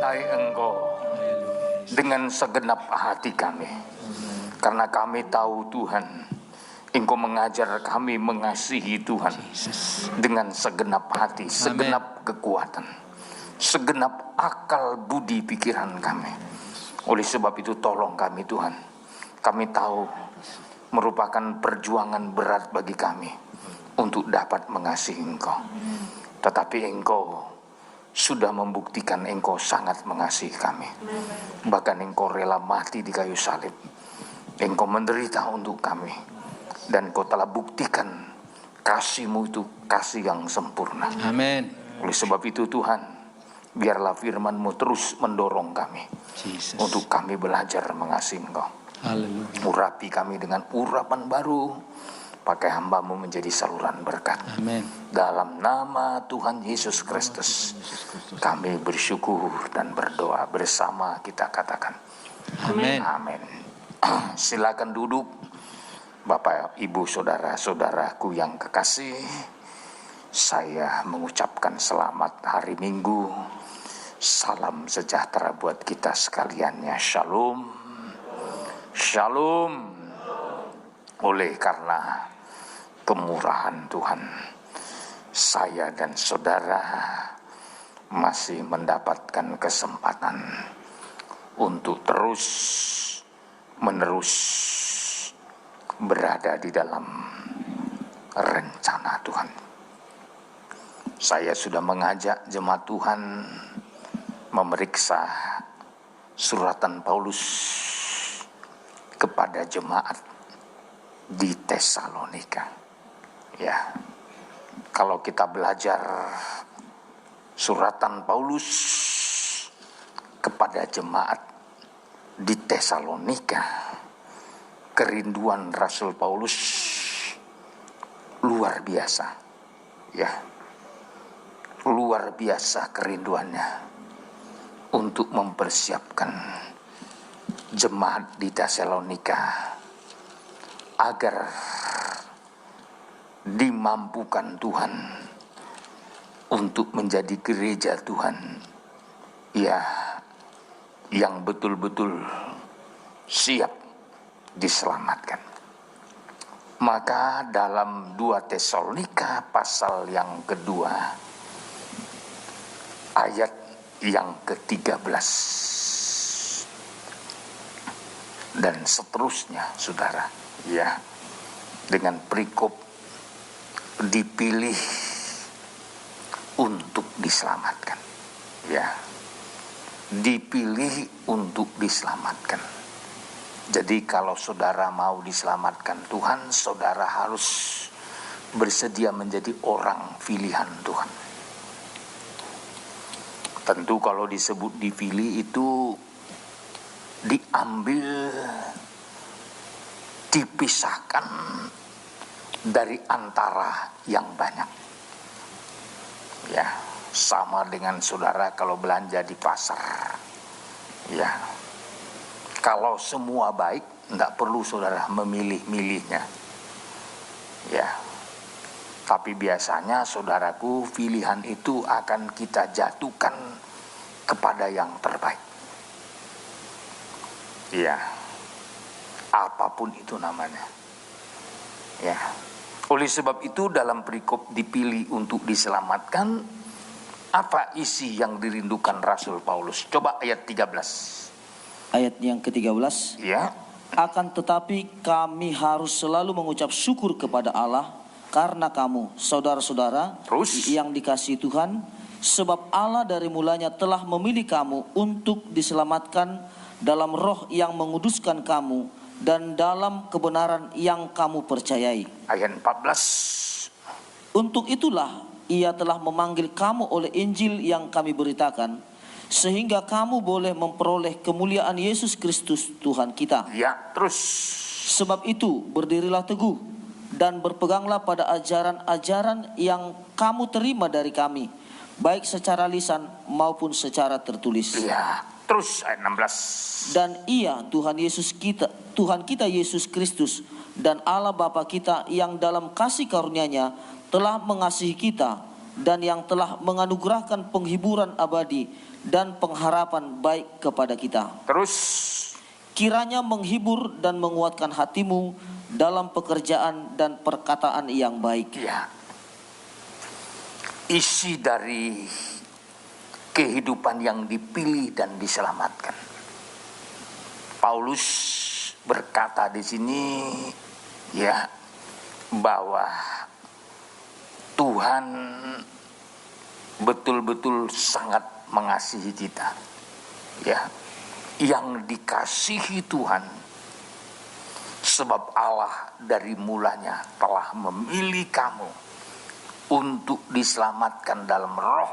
mencintai Engkau dengan segenap hati kami. Karena kami tahu Tuhan, Engkau mengajar kami mengasihi Tuhan dengan segenap hati, segenap kekuatan, segenap akal budi pikiran kami. Oleh sebab itu tolong kami Tuhan. Kami tahu merupakan perjuangan berat bagi kami untuk dapat mengasihi Engkau. Tetapi Engkau sudah membuktikan Engkau sangat mengasihi kami. Bahkan Engkau rela mati di kayu salib. Engkau menderita untuk kami. Dan Engkau telah buktikan kasih-Mu itu kasih yang sempurna. Amin. Oleh sebab itu Tuhan, biarlah firman-Mu terus mendorong kami untuk kami belajar mengasihi Engkau. Haleluya. Urapi kami dengan urapan baru. Pakai hamba-Mu menjadi saluran berkat. Amin. Dalam nama Tuhan Yesus Kristus kami bersyukur dan berdoa bersama, kita katakan Amin. amin. Silakan duduk Bapak, Ibu, saudara-saudaraku yang kekasih. Saya mengucapkan selamat hari Minggu. Salam sejahtera buat kita sekalian ya. Shalom. Shalom. Oleh karena kemurahan Tuhan, saya dan saudara masih mendapatkan kesempatan untuk terus menerus berada di dalam rencana Tuhan. Saya sudah mengajak jemaat Tuhan memeriksa suratan Paulus kepada jemaat di Tesalonika. Ya, kalau kita belajar suratan Paulus kepada jemaat di Tesalonika, kerinduan Rasul Paulus luar biasa. Ya, luar biasa kerinduannya untuk mempersiapkan jemaat di Tesalonika agar dimampukan Tuhan untuk menjadi gereja Tuhan, ya, yang betul-betul siap diselamatkan. Maka dalam 2 Tesalonika pasal yang kedua ayat yang ke-13 dan seterusnya, saudara, ya, dengan perikop dipilih untuk diselamatkan, ya, dipilih untuk diselamatkan. Jadi kalau saudara mau diselamatkan Tuhan, saudara harus bersedia menjadi orang pilihan Tuhan. Tentu kalau disebut dipilih itu diambil, dipisahkan dari antara yang banyak. Ya, sama dengan saudara kalau belanja di pasar. Ya, kalau semua baik, tidak perlu saudara memilih-milihnya. Ya, tapi biasanya saudaraku, pilihan itu akan kita jatuhkan kepada yang terbaik. Ya, apapun itu namanya. Ya, oleh sebab itu dalam perikop dipilih untuk diselamatkan, apa isi yang dirindukan Rasul Paulus? Coba ayat 13. Ayat yang ke-13. Ya. Akan tetapi kami harus selalu mengucap syukur kepada Allah karena kamu, saudara-saudara, Terus? yang dikasihi Tuhan, sebab Allah dari mulanya telah memilih kamu untuk diselamatkan dalam roh yang menguduskan kamu dan dalam kebenaran yang kamu percayai. Ayat 14. Untuk itulah Ia telah memanggil kamu oleh Injil yang kami beritakan, sehingga kamu boleh memperoleh kemuliaan Yesus Kristus Tuhan kita. Ya, terus. Sebab itu berdirilah teguh dan berpeganglah pada ajaran-ajaran yang kamu terima dari kami, baik secara lisan maupun secara tertulis. Ya, terus ayat 16. Dan Ia Tuhan kita Yesus Kristus dan Allah Bapa kita yang dalam kasih karunia-Nya telah mengasihi kita dan yang telah menganugerahkan penghiburan abadi dan pengharapan baik kepada kita. Terus, Kiranya menghibur dan menguatkan hatimu dalam pekerjaan dan perkataan yang baik. ya, isi dari kehidupan yang dipilih dan diselamatkan. Paulus berkata di sini, ya, bahwa Tuhan betul-betul sangat mengasihi kita, ya, yang dikasihi Tuhan, sebab Allah dari mulanya telah memilih kamu untuk diselamatkan dalam roh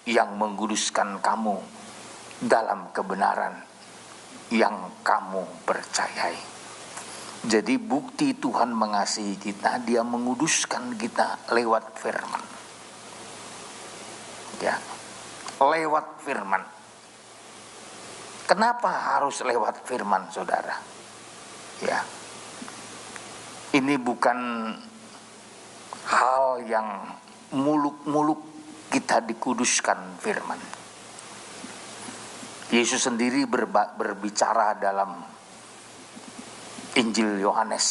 yang menguduskan kamu dalam kebenaran yang kamu percayai. Jadi bukti Tuhan mengasihi kita, Dia menguduskan kita lewat firman. Ya, lewat firman. Kenapa harus lewat firman, saudara? Ya, ini bukan hal yang muluk-muluk kita dikuduskan firman. Yesus sendiri berbicara dalam Injil Yohanes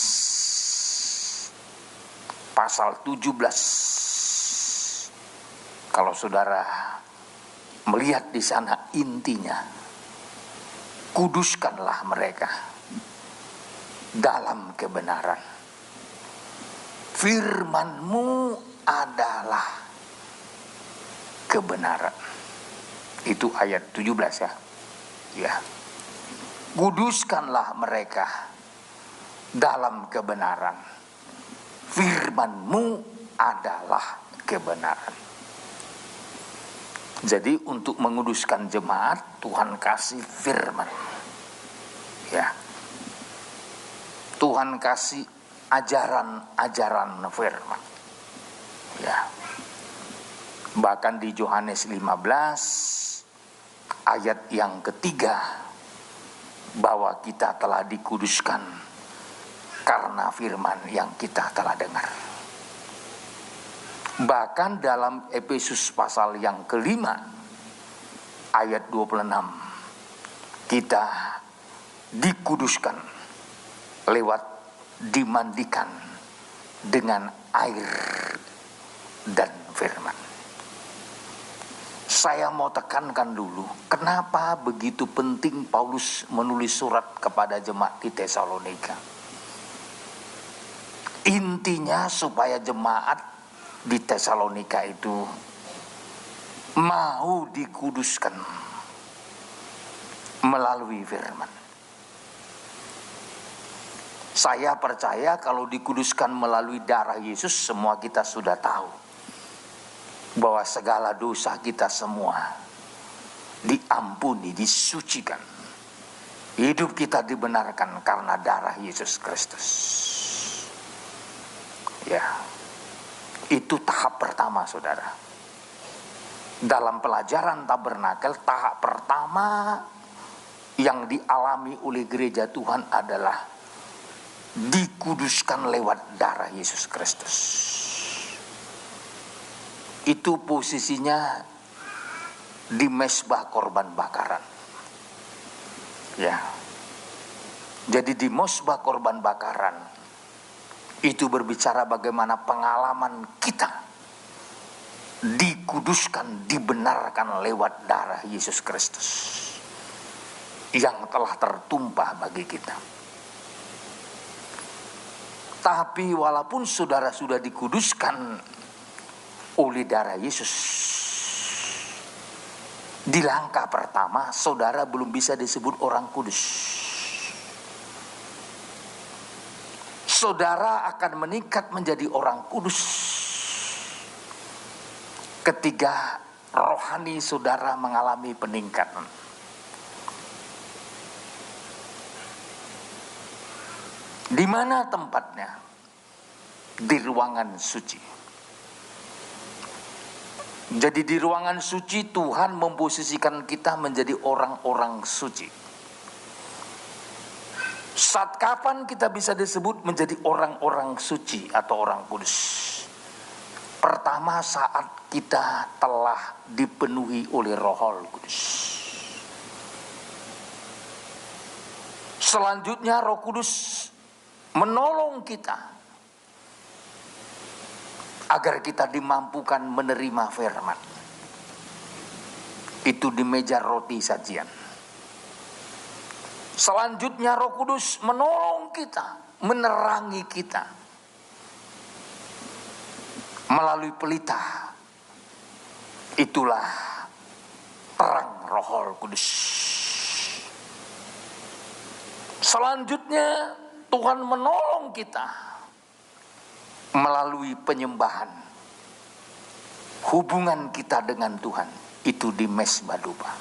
pasal 17. Kalau saudara melihat di sana intinya, kuduskanlah mereka dalam kebenaran. Firman-Mu adalah kebenaran. Itu ayat 17 ya. Ya. Kuduskanlah mereka dalam kebenaran. Firman-Mu adalah kebenaran. Jadi untuk menguduskan jemaat, Tuhan kasih firman. Ya. Tuhan kasih ajaran-ajaran firman. Ya. Bahkan di Yohanes 15 ayat yang ketiga, bahwa kita telah dikuduskan karena firman yang kita telah dengar. Bahkan dalam Efesus pasal yang kelima ayat 26, kita dikuduskan lewat dimandikan dengan air dan firman. Saya mau tekankan dulu, kenapa begitu penting Paulus menulis surat kepada jemaat di Tesalonika. Intinya supaya jemaat di Tesalonika itu mau dikuduskan melalui firman. Saya percaya kalau dikuduskan melalui darah Yesus, semua kita sudah tahu bahwa segala dosa kita semua diampuni, disucikan. Hidup kita dibenarkan karena darah Yesus Kristus. Ya, itu tahap pertama, saudara. Dalam pelajaran tabernakel, tahap pertama yang dialami oleh gereja Tuhan adalah dikuduskan lewat darah Yesus Kristus. Itu posisinya di mezbah korban bakaran. Ya. Jadi di mezbah korban bakaran itu berbicara bagaimana pengalaman kita dikuduskan, dibenarkan lewat darah Yesus Kristus yang telah tertumpah bagi kita. Tapi walaupun saudara sudah dikuduskan oleh darah Yesus, di langkah pertama saudara belum bisa disebut orang kudus. Saudara akan meningkat menjadi orang kudus ketika rohani saudara mengalami peningkatan. Di mana tempatnya? Di ruangan suci. Jadi di ruangan suci Tuhan memposisikan kita menjadi orang-orang suci. Saat kapan kita bisa disebut menjadi orang-orang suci atau orang kudus? Pertama, saat kita telah dipenuhi oleh Roh Kudus. Selanjutnya Roh Kudus menolong kita agar kita dimampukan menerima firman. Itu di meja roti sajian. Selanjutnya Roh Kudus menolong kita, menerangi kita melalui pelita. Itulah terang Roh Kudus. Selanjutnya Tuhan menolong kita melalui penyembahan. Hubungan kita dengan Tuhan itu di mesbah doa.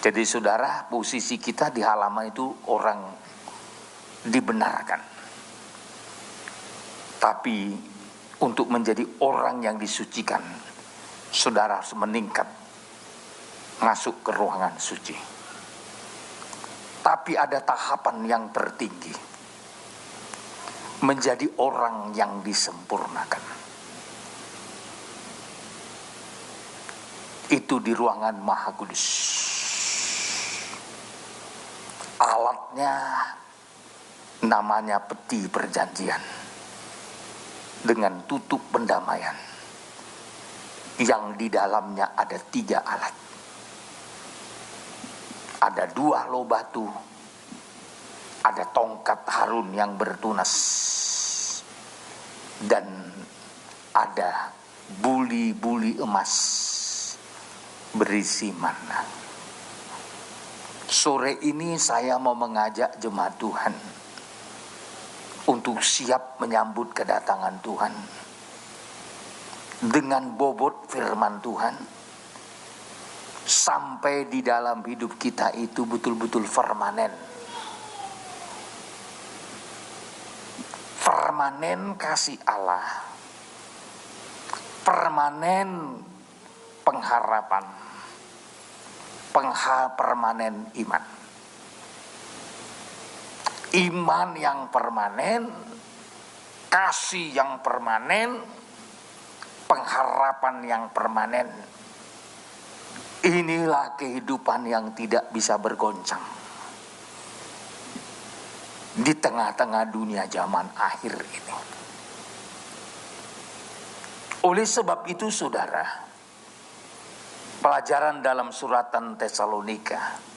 Jadi saudara, posisi kita di halaman itu orang dibenarkan. Tapi untuk menjadi orang yang disucikan, saudara harus meningkat masuk ke ruangan suci. Tapi ada tahapan yang tertinggi, menjadi orang yang disempurnakan. Itu di ruangan Maha Kudus. Alatnya namanya peti perjanjian dengan tutup pendamaian, yang di dalamnya ada 3 alat. Ada 2 loh batu, ada tongkat Harun yang bertunas, dan ada buli-buli emas berisi manna. Sore ini saya mau mengajak jemaat Tuhan untuk siap menyambut kedatangan Tuhan dengan bobot firman Tuhan, sampai di dalam hidup kita itu betul-betul permanen. Permanen kasih Allah, permanen pengharapan, permanen iman. Iman yang permanen, kasih yang permanen, pengharapan yang permanen. Inilah kehidupan yang tidak bisa bergoncang di tengah-tengah dunia zaman akhir ini. Oleh sebab itu saudara, pelajaran dalam suratan Tesalonika,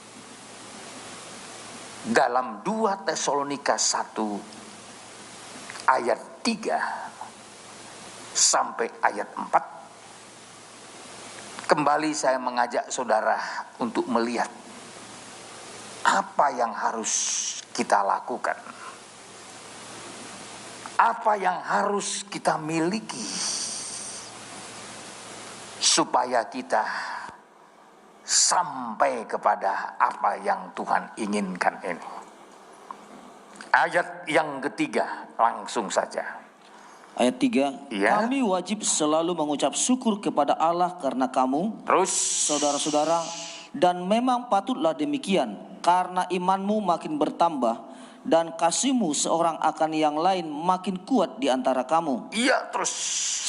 dalam 2 Tesalonika 1 ayat 3 sampai ayat 4, kembali saya mengajak saudara untuk melihat apa yang harus kita lakukan, apa yang harus kita miliki supaya kita sampai kepada apa yang Tuhan inginkan ini. Ayat yang ketiga, langsung saja. Ayat 3, Ya. Kami wajib selalu mengucap syukur kepada Allah karena kamu, Terus, saudara-saudara, dan memang patutlah demikian, karena imanmu makin bertambah dan kasihmu seorang akan yang lain makin kuat di antara kamu. iya terus.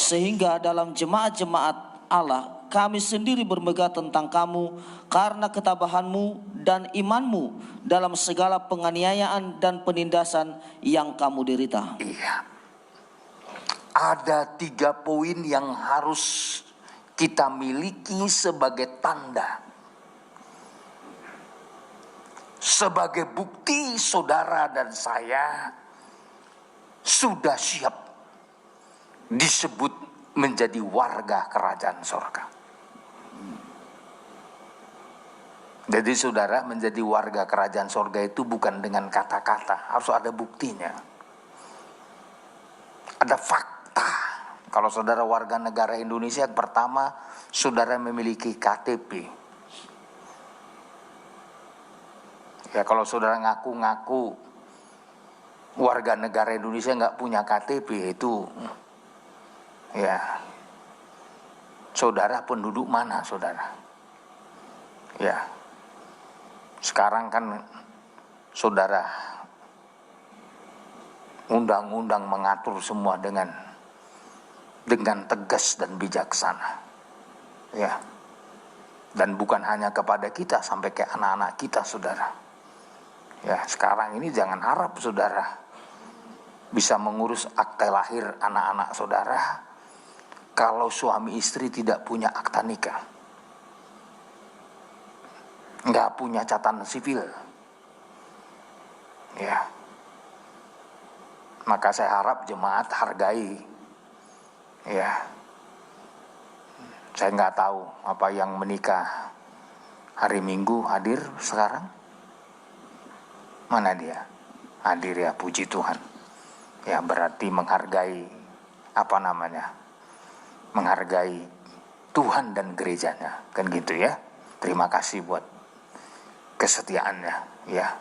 Sehingga dalam jemaat-jemaat Allah, kami sendiri bermegah tentang kamu karena ketabahanmu dan imanmu dalam segala penganiayaan dan penindasan yang kamu derita. Iya. Ada 3 poin yang harus kita miliki sebagai tanda, sebagai bukti saudara dan saya sudah siap disebut menjadi warga kerajaan surga. Jadi saudara, menjadi warga kerajaan surga itu bukan dengan kata-kata, harus ada buktinya. Ada fakta. Kalau saudara warga negara Indonesia, pertama saudara memiliki KTP. Ya, kalau saudara ngaku-ngaku warga negara Indonesia nggak punya KTP, itu ya saudara penduduk mana saudara? Ya, sekarang kan saudara undang-undang mengatur semua dengan tegas dan bijaksana. Ya. Dan bukan hanya kepada kita, sampai ke anak-anak kita, saudara. Ya, sekarang ini jangan harap saudara bisa mengurus akte lahir anak-anak saudara kalau suami istri tidak punya akta nikah, nggak punya catatan sipil. Ya, maka saya harap jemaat hargai. Ya, saya nggak tahu apa yang menikah hari Minggu hadir sekarang. Mana dia? Hadir ya, puji Tuhan. Ya, berarti menghargai menghargai Tuhan dan gerejanya, kan gitu ya. Terima kasih buat kesetiaannya. Ya,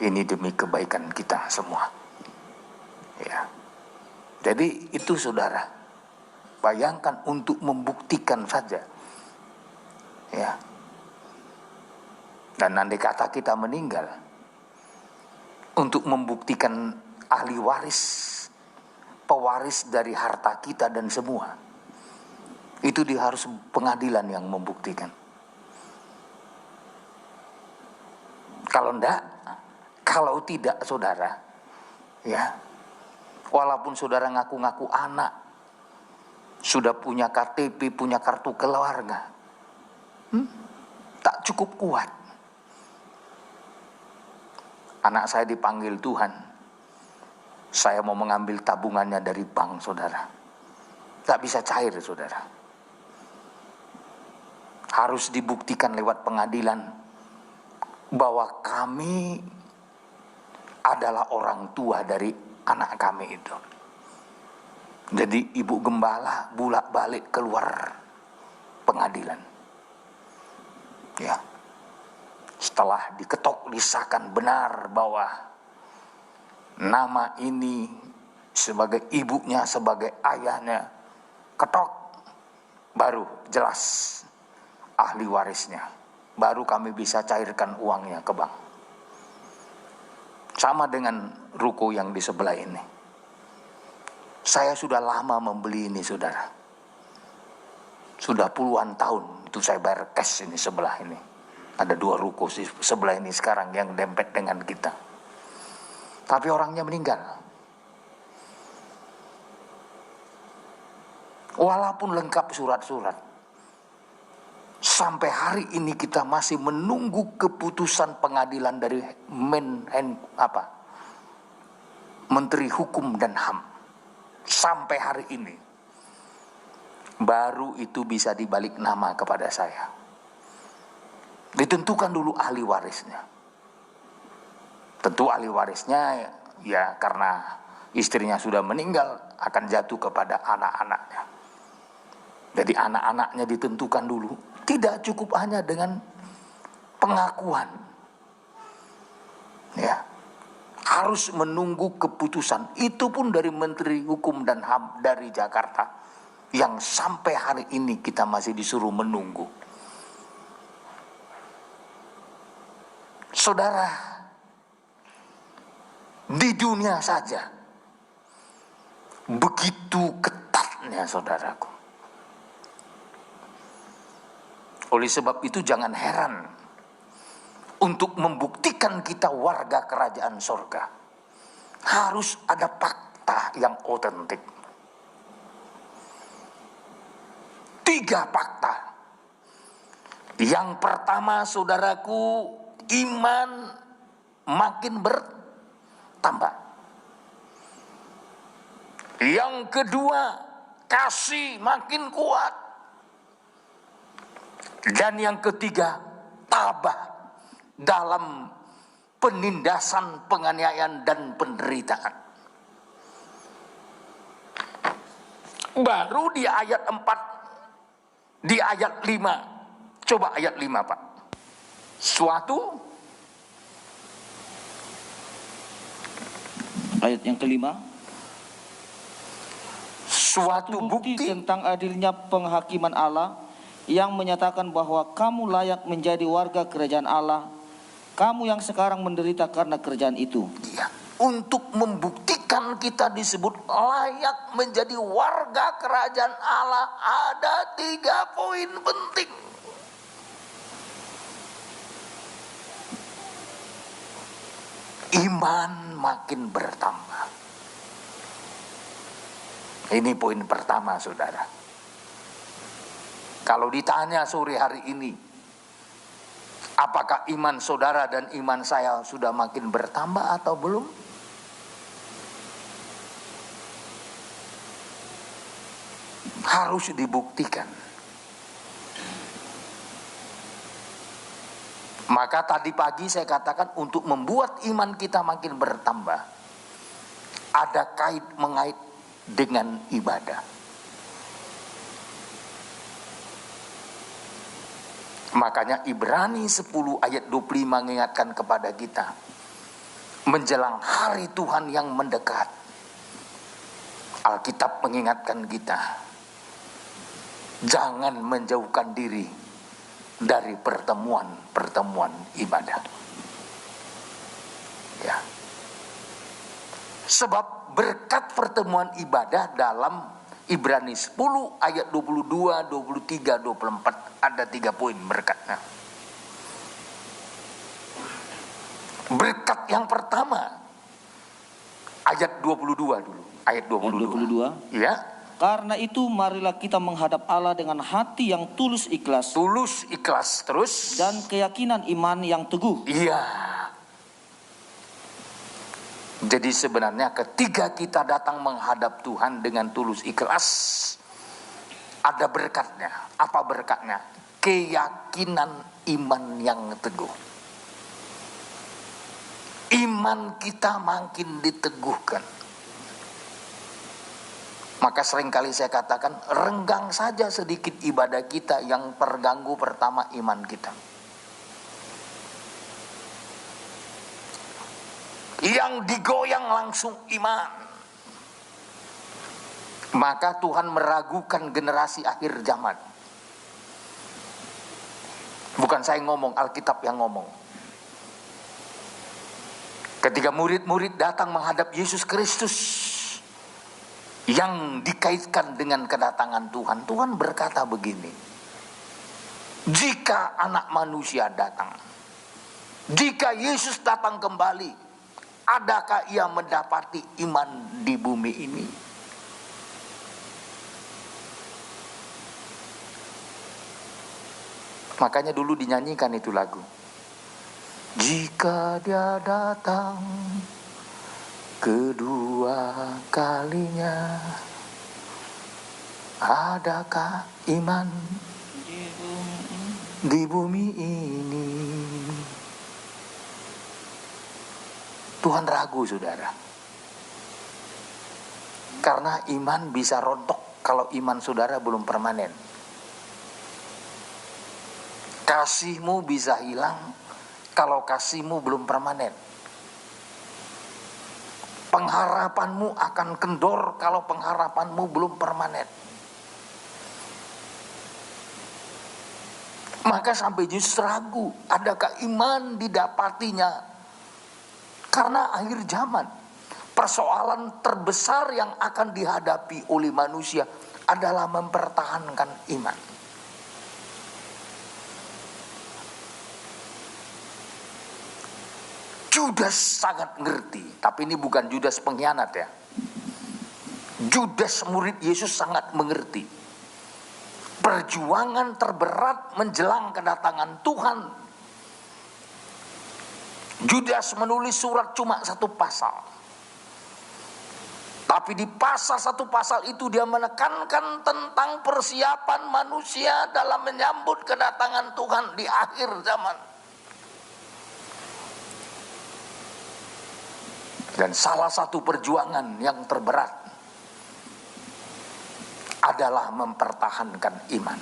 ini demi kebaikan kita semua. Ya, jadi itu saudara. Bayangkan untuk membuktikan saja. Ya. Dan andai kata kita meninggal, untuk membuktikan ahli waris, pewaris dari harta kita dan semua, itu harus pengadilan yang membuktikan. Kalau tidak saudara, ya, walaupun saudara ngaku-ngaku anak, sudah punya KTP, punya kartu keluarga, tak cukup kuat. Anak saya dipanggil Tuhan, saya mau mengambil tabungannya dari bank saudara, tak bisa cair saudara. Harus dibuktikan lewat pengadilan bahwa kami adalah orang tua dari anak kami itu. Jadi ibu gembala bolak-balik keluar pengadilan. Ya. Setelah diketok, disahkan benar bahwa nama ini sebagai ibunya, sebagai ayahnya, ketok, baru jelas ahli warisnya. Baru kami bisa cairkan uangnya ke bank. Sama dengan ruko yang di sebelah ini. Saya sudah lama membeli ini saudara. Sudah puluhan tahun itu saya bayar cash ini sebelah ini. Ada 2 ruko sebelah ini sekarang yang dempet dengan kita. Tapi orangnya meninggal. Walaupun lengkap surat-surat, sampai hari ini kita masih menunggu keputusan pengadilan dari Menteri Hukum dan HAM. Sampai hari ini baru itu bisa dibalik nama kepada saya. Ditentukan dulu ahli warisnya. Tentu ahli warisnya ya karena istrinya sudah meninggal akan jatuh kepada anak-anaknya. Jadi anak-anaknya ditentukan dulu. Tidak cukup hanya dengan pengakuan. Ya. Harus menunggu keputusan. Itu pun dari Menteri Hukum dan HAM dari Jakarta. Yang sampai hari ini kita masih disuruh menunggu. Saudara, di dunia saja begitu ketatnya saudaraku. Oleh sebab itu jangan heran untuk membuktikan kita warga kerajaan sorga. Harus ada fakta yang otentik. 3 fakta. Yang pertama saudaraku, iman makin bertambah. Yang kedua, kasih makin kuat. Dan yang ketiga, tabah dalam penindasan, penganiayaan dan penderitaan. Baru di ayat 4, di ayat 5. Coba ayat 5 Pak. Suatu ayat yang kelima, suatu bukti tentang adilnya penghakiman Allah yang menyatakan bahwa kamu layak menjadi warga kerajaan Allah, kamu yang sekarang menderita karena kerajaan itu. Ya, untuk membuktikan membuktikan kita disebut layak menjadi warga kerajaan Allah, ada 3 poin penting. Iman makin bertambah. Ini poin pertama, saudara. Kalau ditanya sore hari ini, apakah iman saudara dan iman saya sudah makin bertambah atau belum? Harus dibuktikan. Maka tadi pagi saya katakan untuk membuat iman kita makin bertambah, ada mengait dengan ibadah. Makanya Ibrani 10 ayat 25 mengingatkan kepada kita, menjelang hari Tuhan yang mendekat, Alkitab mengingatkan kita, jangan menjauhkan diri dari pertemuan-pertemuan ibadah. Ya. Sebab berkat pertemuan ibadah dalam Ibrani 10 ayat 22, 23, 24 ada 3 poin berkatnya. Berkat yang pertama ayat 22 dulu. Ayat 22. Ya. Karena itu marilah kita menghadap Allah dengan hati yang tulus ikhlas. Tulus ikhlas terus. Dan keyakinan iman yang teguh. Iya. Jadi sebenarnya ketika kita datang menghadap Tuhan dengan tulus ikhlas, ada berkatnya. Apa berkatnya? Keyakinan iman yang teguh. Iman kita makin diteguhkan. Maka seringkali saya katakan, renggang saja sedikit ibadah kita, yang terganggu pertama iman kita. Yang digoyang langsung iman. Maka Tuhan meragukan generasi akhir zaman. Bukan saya ngomong, Alkitab yang ngomong. Ketika murid-murid datang menghadap Yesus Kristus, yang dikaitkan dengan kedatangan Tuhan, Tuhan berkata begini, jika anak manusia datang, jika Yesus datang kembali, adakah ia mendapati iman di bumi ini? Makanya dulu dinyanyikan itu lagu, jika dia datang kedua kalinya, adakah iman di bumi ini? Tuhan ragu, saudara. Karena iman bisa rontok kalau iman saudara belum permanen. Kasihmu bisa hilang kalau kasihmu belum permanen. Pengharapanmu akan kendor kalau pengharapanmu belum permanen. Maka sampai Yesus ragu, adakah iman didapatinya? Karena akhir zaman, persoalan terbesar yang akan dihadapi oleh manusia adalah mempertahankan iman. Judas sangat ngerti, tapi ini bukan Judas pengkhianat ya. Judas murid Yesus sangat mengerti. Perjuangan terberat menjelang kedatangan Tuhan. Judas menulis surat cuma 1 pasal. Tapi di satu pasal itu dia menekankan tentang persiapan manusia dalam menyambut kedatangan Tuhan di akhir zaman. Dan salah satu perjuangan yang terberat adalah mempertahankan iman.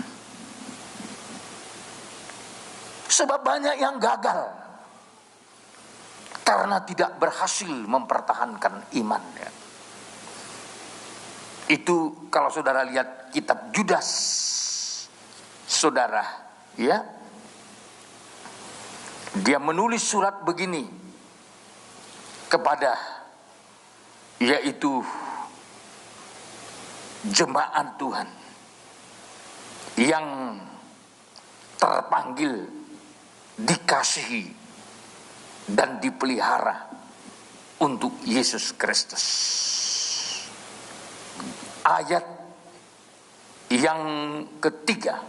Sebab banyak yang gagal karena tidak berhasil mempertahankan imannya. Itu kalau saudara lihat kitab Judas, saudara, ya, dia menulis surat begini kepada yaitu jemaat Tuhan yang terpanggil, dikasihi, dan dipelihara untuk Yesus Kristus. Ayat yang ketiga.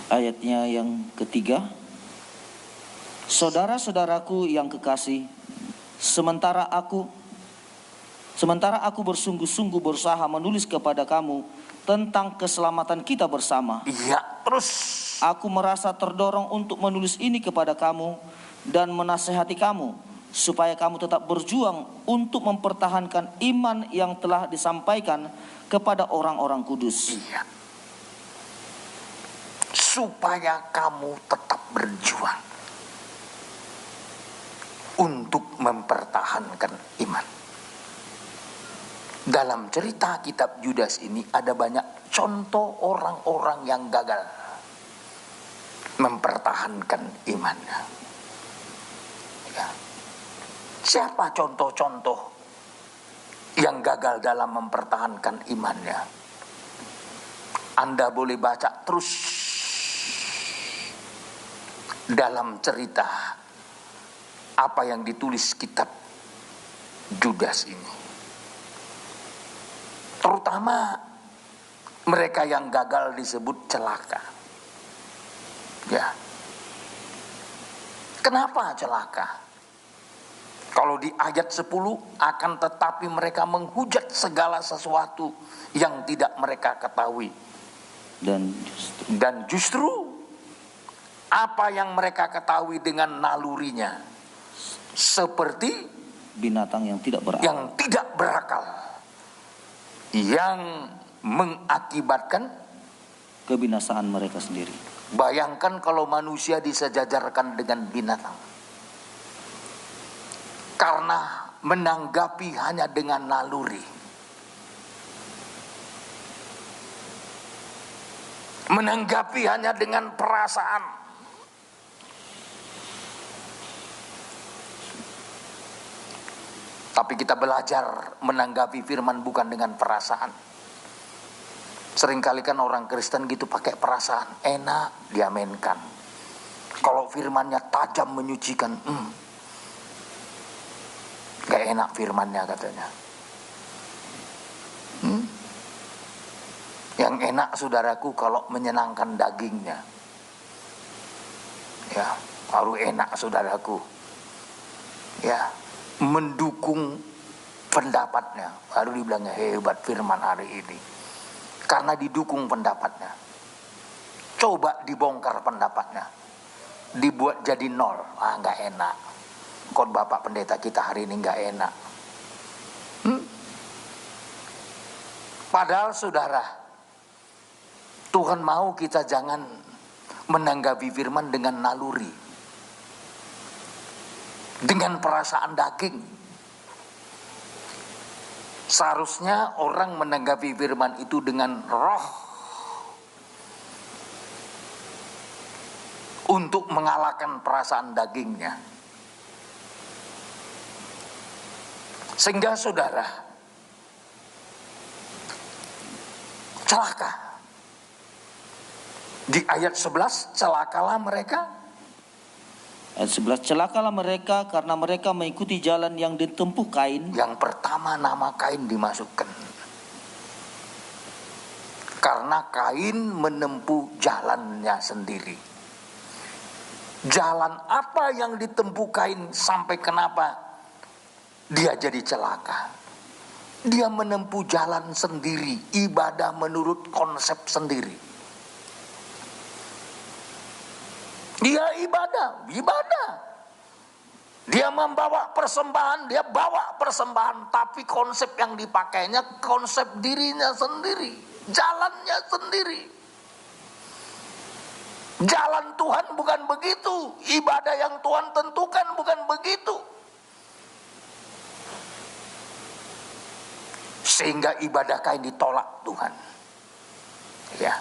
Ayatnya yang ketiga. Saudara-saudaraku yang kekasih, sementara aku bersungguh-sungguh berusaha menulis kepada kamu tentang keselamatan kita bersama. Iya, terus. Aku merasa terdorong untuk menulis ini kepada kamu dan menasehati kamu, supaya kamu tetap berjuang untuk mempertahankan iman yang telah disampaikan kepada orang-orang kudus. Iya. Supaya kamu tetap berjuang untuk mempertahankan iman. Dalam cerita kitab Yudas ini ada banyak contoh orang-orang yang gagal mempertahankan imannya. Ya. Siapa contoh-contoh yang gagal dalam mempertahankan imannya? Anda boleh baca terus dalam cerita apa yang ditulis kitab Yudas ini. Terutama mereka yang gagal disebut celaka. Ya. Kenapa celaka? Kalau di ayat 10, akan tetapi mereka menghujat segala sesuatu yang tidak mereka ketahui. Dan justru apa yang mereka ketahui dengan nalurinya seperti binatang yang tidak berakal, yang mengakibatkan kebinasaan mereka sendiri. Bayangkan kalau manusia disejajarkan dengan binatang, karena menanggapi hanya dengan naluri, menanggapi hanya dengan perasaan. Tapi kita belajar menanggapi firman bukan dengan perasaan. Seringkali kan orang Kristen gitu pakai perasaan, enak dia mainkan. Kalau firmannya tajam menyucikan, gak enak firmannya katanya. Yang enak saudaraku kalau menyenangkan dagingnya. Ya, baru enak saudaraku. Ya, mendukung pendapatnya, baru dibilangnya hebat firman hari ini. Karena didukung pendapatnya. Coba dibongkar pendapatnya, dibuat jadi nol, gak enak. Kok Bapak Pendeta kita hari ini gak enak. Padahal saudara, Tuhan mau kita jangan menanggapi firman dengan naluri, dengan perasaan daging. Seharusnya orang menanggapi firman itu dengan roh, untuk mengalahkan perasaan dagingnya. Sehingga saudara, celaka. Di ayat 11, celakalah mereka. Ayat 11, celakalah mereka karena mereka mengikuti jalan yang ditempuh Kain. Yang pertama nama Kain dimasukkan. Karena Kain menempuh jalannya sendiri. Jalan apa yang ditempuh Kain sampai kenapa dia jadi celaka? Dia menempuh jalan sendiri, ibadah menurut konsep sendiri. Dia ibadah. Dia membawa persembahan, dia bawa persembahan, tapi konsep yang dipakainya konsep dirinya sendiri, jalannya sendiri. Jalan Tuhan bukan begitu, ibadah yang Tuhan tentukan bukan begitu. Sehingga ibadah Kain ditolak Tuhan. Ya.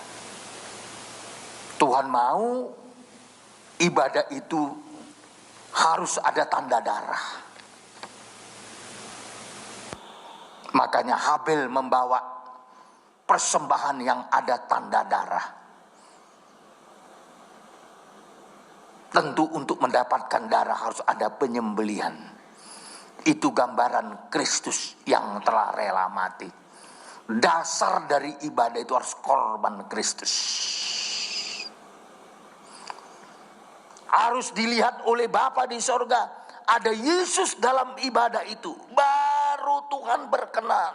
Tuhan mau ibadah itu harus ada tanda darah. Makanya Habel membawa persembahan yang ada tanda darah. Tentu untuk mendapatkan darah harus ada penyembelihan. Itu gambaran Kristus yang telah rela mati. Dasar dari ibadah itu harus korban Kristus. Harus dilihat oleh Bapa di sorga. Ada Yesus dalam ibadah itu. Baru Tuhan berkenan.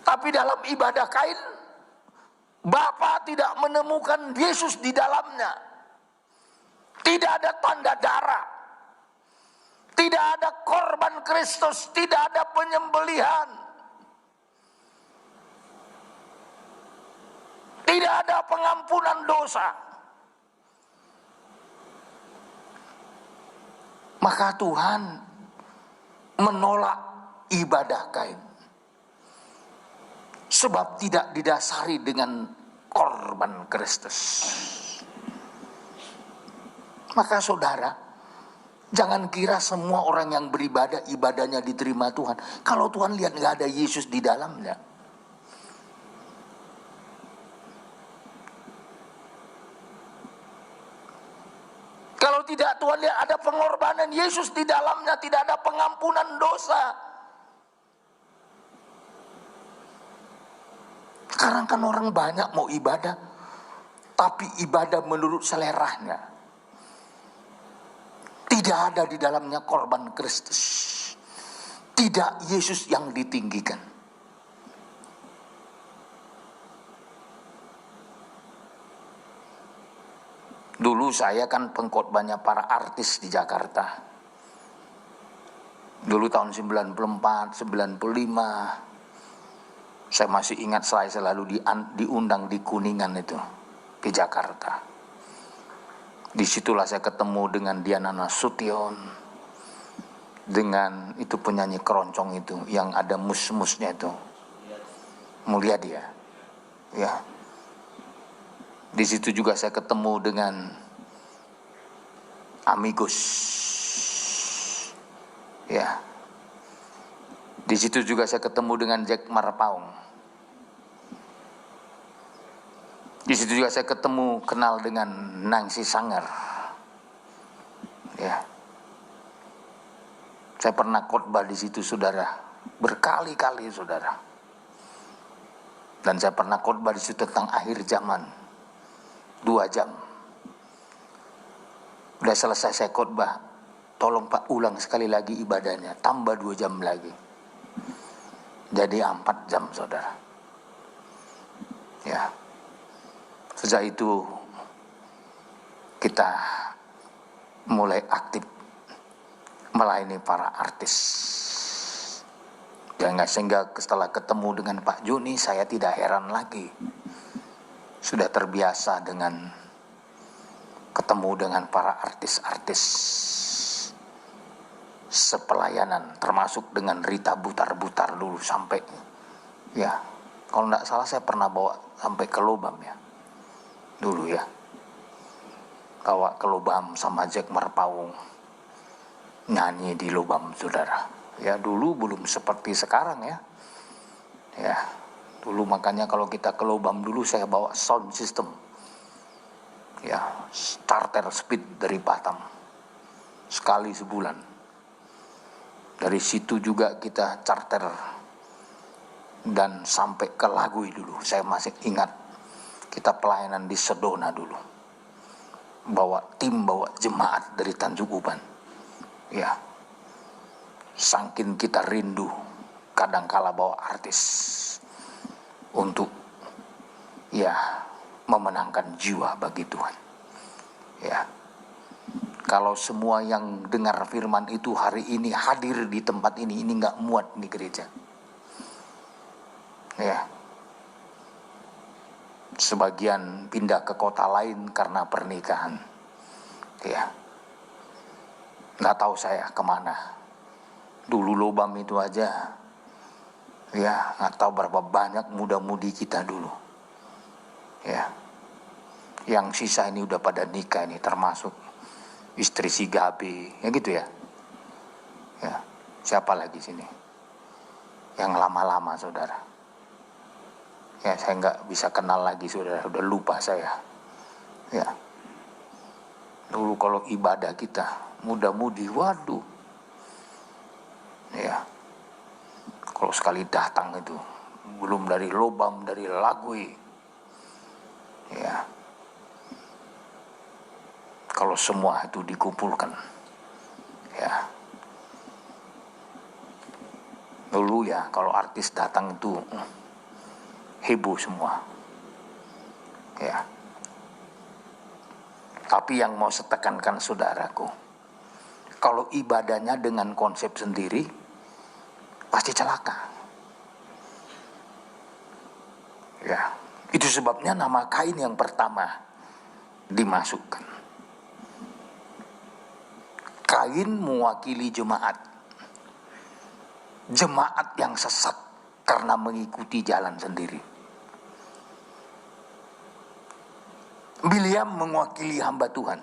Tapi dalam ibadah Kain, Bapa tidak menemukan Yesus di dalamnya. Tidak ada tanda darah. Tidak ada korban Kristus. Tidak ada penyembelihan. Tidak ada pengampunan dosa. Maka Tuhan menolak ibadah Kain. Sebab tidak didasari dengan korban Kristus. Maka saudara, jangan kira semua orang yang beribadah, ibadahnya diterima Tuhan. Kalau Tuhan lihat gak ada Yesus di dalamnya. Kalau tidak Tuhan lihat ada pengorbanan Yesus di dalamnya, tidak ada pengampunan dosa. Sekarang kan orang banyak mau ibadah, tapi ibadah menurut seleranya. Tidak ada di dalamnya korban Kristus. Tidak Yesus yang ditinggikan. Dulu saya kan pengkhotbahnya para artis di Jakarta. Dulu tahun 94, 95. Saya masih ingat saya selalu diundang di Kuningan itu, di Jakarta. Disitulah saya ketemu dengan Diana Nasution, dengan itu penyanyi keroncong itu, yang ada mus-musnya itu. Mulia dia. Ya. Di situ juga saya ketemu dengan Amigos. Ya. Di situ juga saya ketemu dengan Jack Marpaung. Di situ juga saya kenal dengan Nancy Sanger. Ya. Saya pernah khotbah di situ, saudara, berkali-kali, saudara. Dan saya pernah khotbah di situ tentang akhir zaman, 2 jam. Udah selesai saya khotbah, tolong Pak ulang sekali lagi ibadahnya, tambah 2 jam lagi. Jadi 4 jam, saudara. Ya. Sejak itu kita mulai aktif melayani para artis. Sehingga setelah ketemu dengan Pak Joni, saya tidak heran lagi. Sudah terbiasa dengan ketemu dengan para artis-artis sepelayanan, termasuk dengan Rita Butar-Butar dulu sampai, ya, kalau tidak salah saya pernah bawa sampai ke Lobam ya. Dulu ya, bawa ke Lobam sama Jack Marpaung, nyanyi di Lobam, saudara. Ya dulu belum seperti sekarang ya. Ya dulu makanya kalau kita ke Lobam dulu saya bawa sound system. Ya starter speed dari Batam, sekali sebulan. Dari situ juga kita charter dan sampai ke Lagui dulu. Saya masih ingat. Kita pelayanan di Sedona dulu. Bawa jemaat dari Tanjung Uban. Ya. Saking kita rindu, kadangkala bawa artis untuk ya memenangkan jiwa bagi Tuhan. Ya. Kalau semua yang dengar firman itu hari ini hadir di tempat ini nggak muat di gereja. Ya. Sebagian pindah ke kota lain karena pernikahan. Ya. Nggak tahu saya kemana. Dulu Lobam itu aja. Ya, nggak tahu berapa banyak muda-mudi kita dulu. Ya. Yang sisa ini udah pada nikah ini, termasuk istri si Gabi, ya gitu ya. Ya, siapa lagi sini yang lama-lama saudara? Ya, saya nggak bisa kenal lagi saudara, udah lupa saya. Ya, dulu kalau ibadah kita muda-mudi, waduh, ya, kalau sekali datang itu belum dari lobam, dari lagui, ya, kalau semua itu dikumpulkan, ya, dulu ya kalau artis datang itu heboh semua, ya. Tapi yang mau saya tekankan saudaraku, kalau ibadahnya dengan konsep sendiri, pasti celaka. Ya, itu sebabnya nama Kain yang pertama dimasukkan. Kain mewakili jemaat. Jemaat yang sesat karena mengikuti jalan sendiri. Bileam mewakili hamba Tuhan.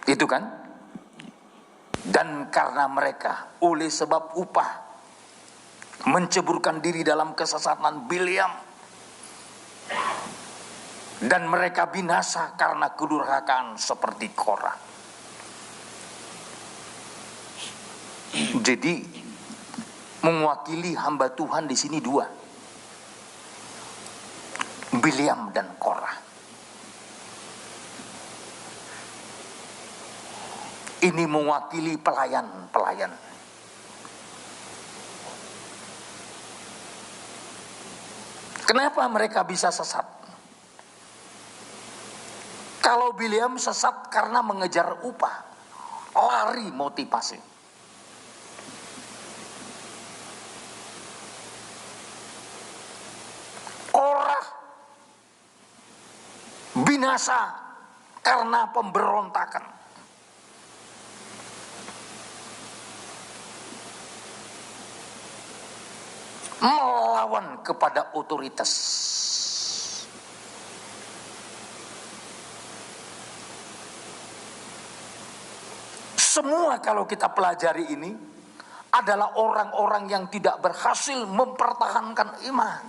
Itu kan? Dan karena mereka oleh sebab upah menceburkan diri dalam kesesatan Bileam, dan mereka binasa karena kedurhakaan seperti Korah. Jadi mewakili hamba Tuhan di sini dua, Bileam dan Korah. Ini mewakili pelayan-pelayan. Kenapa mereka bisa sesat? Kalau Bileam sesat karena mengejar upah, lari motivasi. Korah binasa karena pemberontakan. Melawan kepada otoritas. Semua kalau kita pelajari ini adalah orang-orang yang tidak berhasil mempertahankan iman.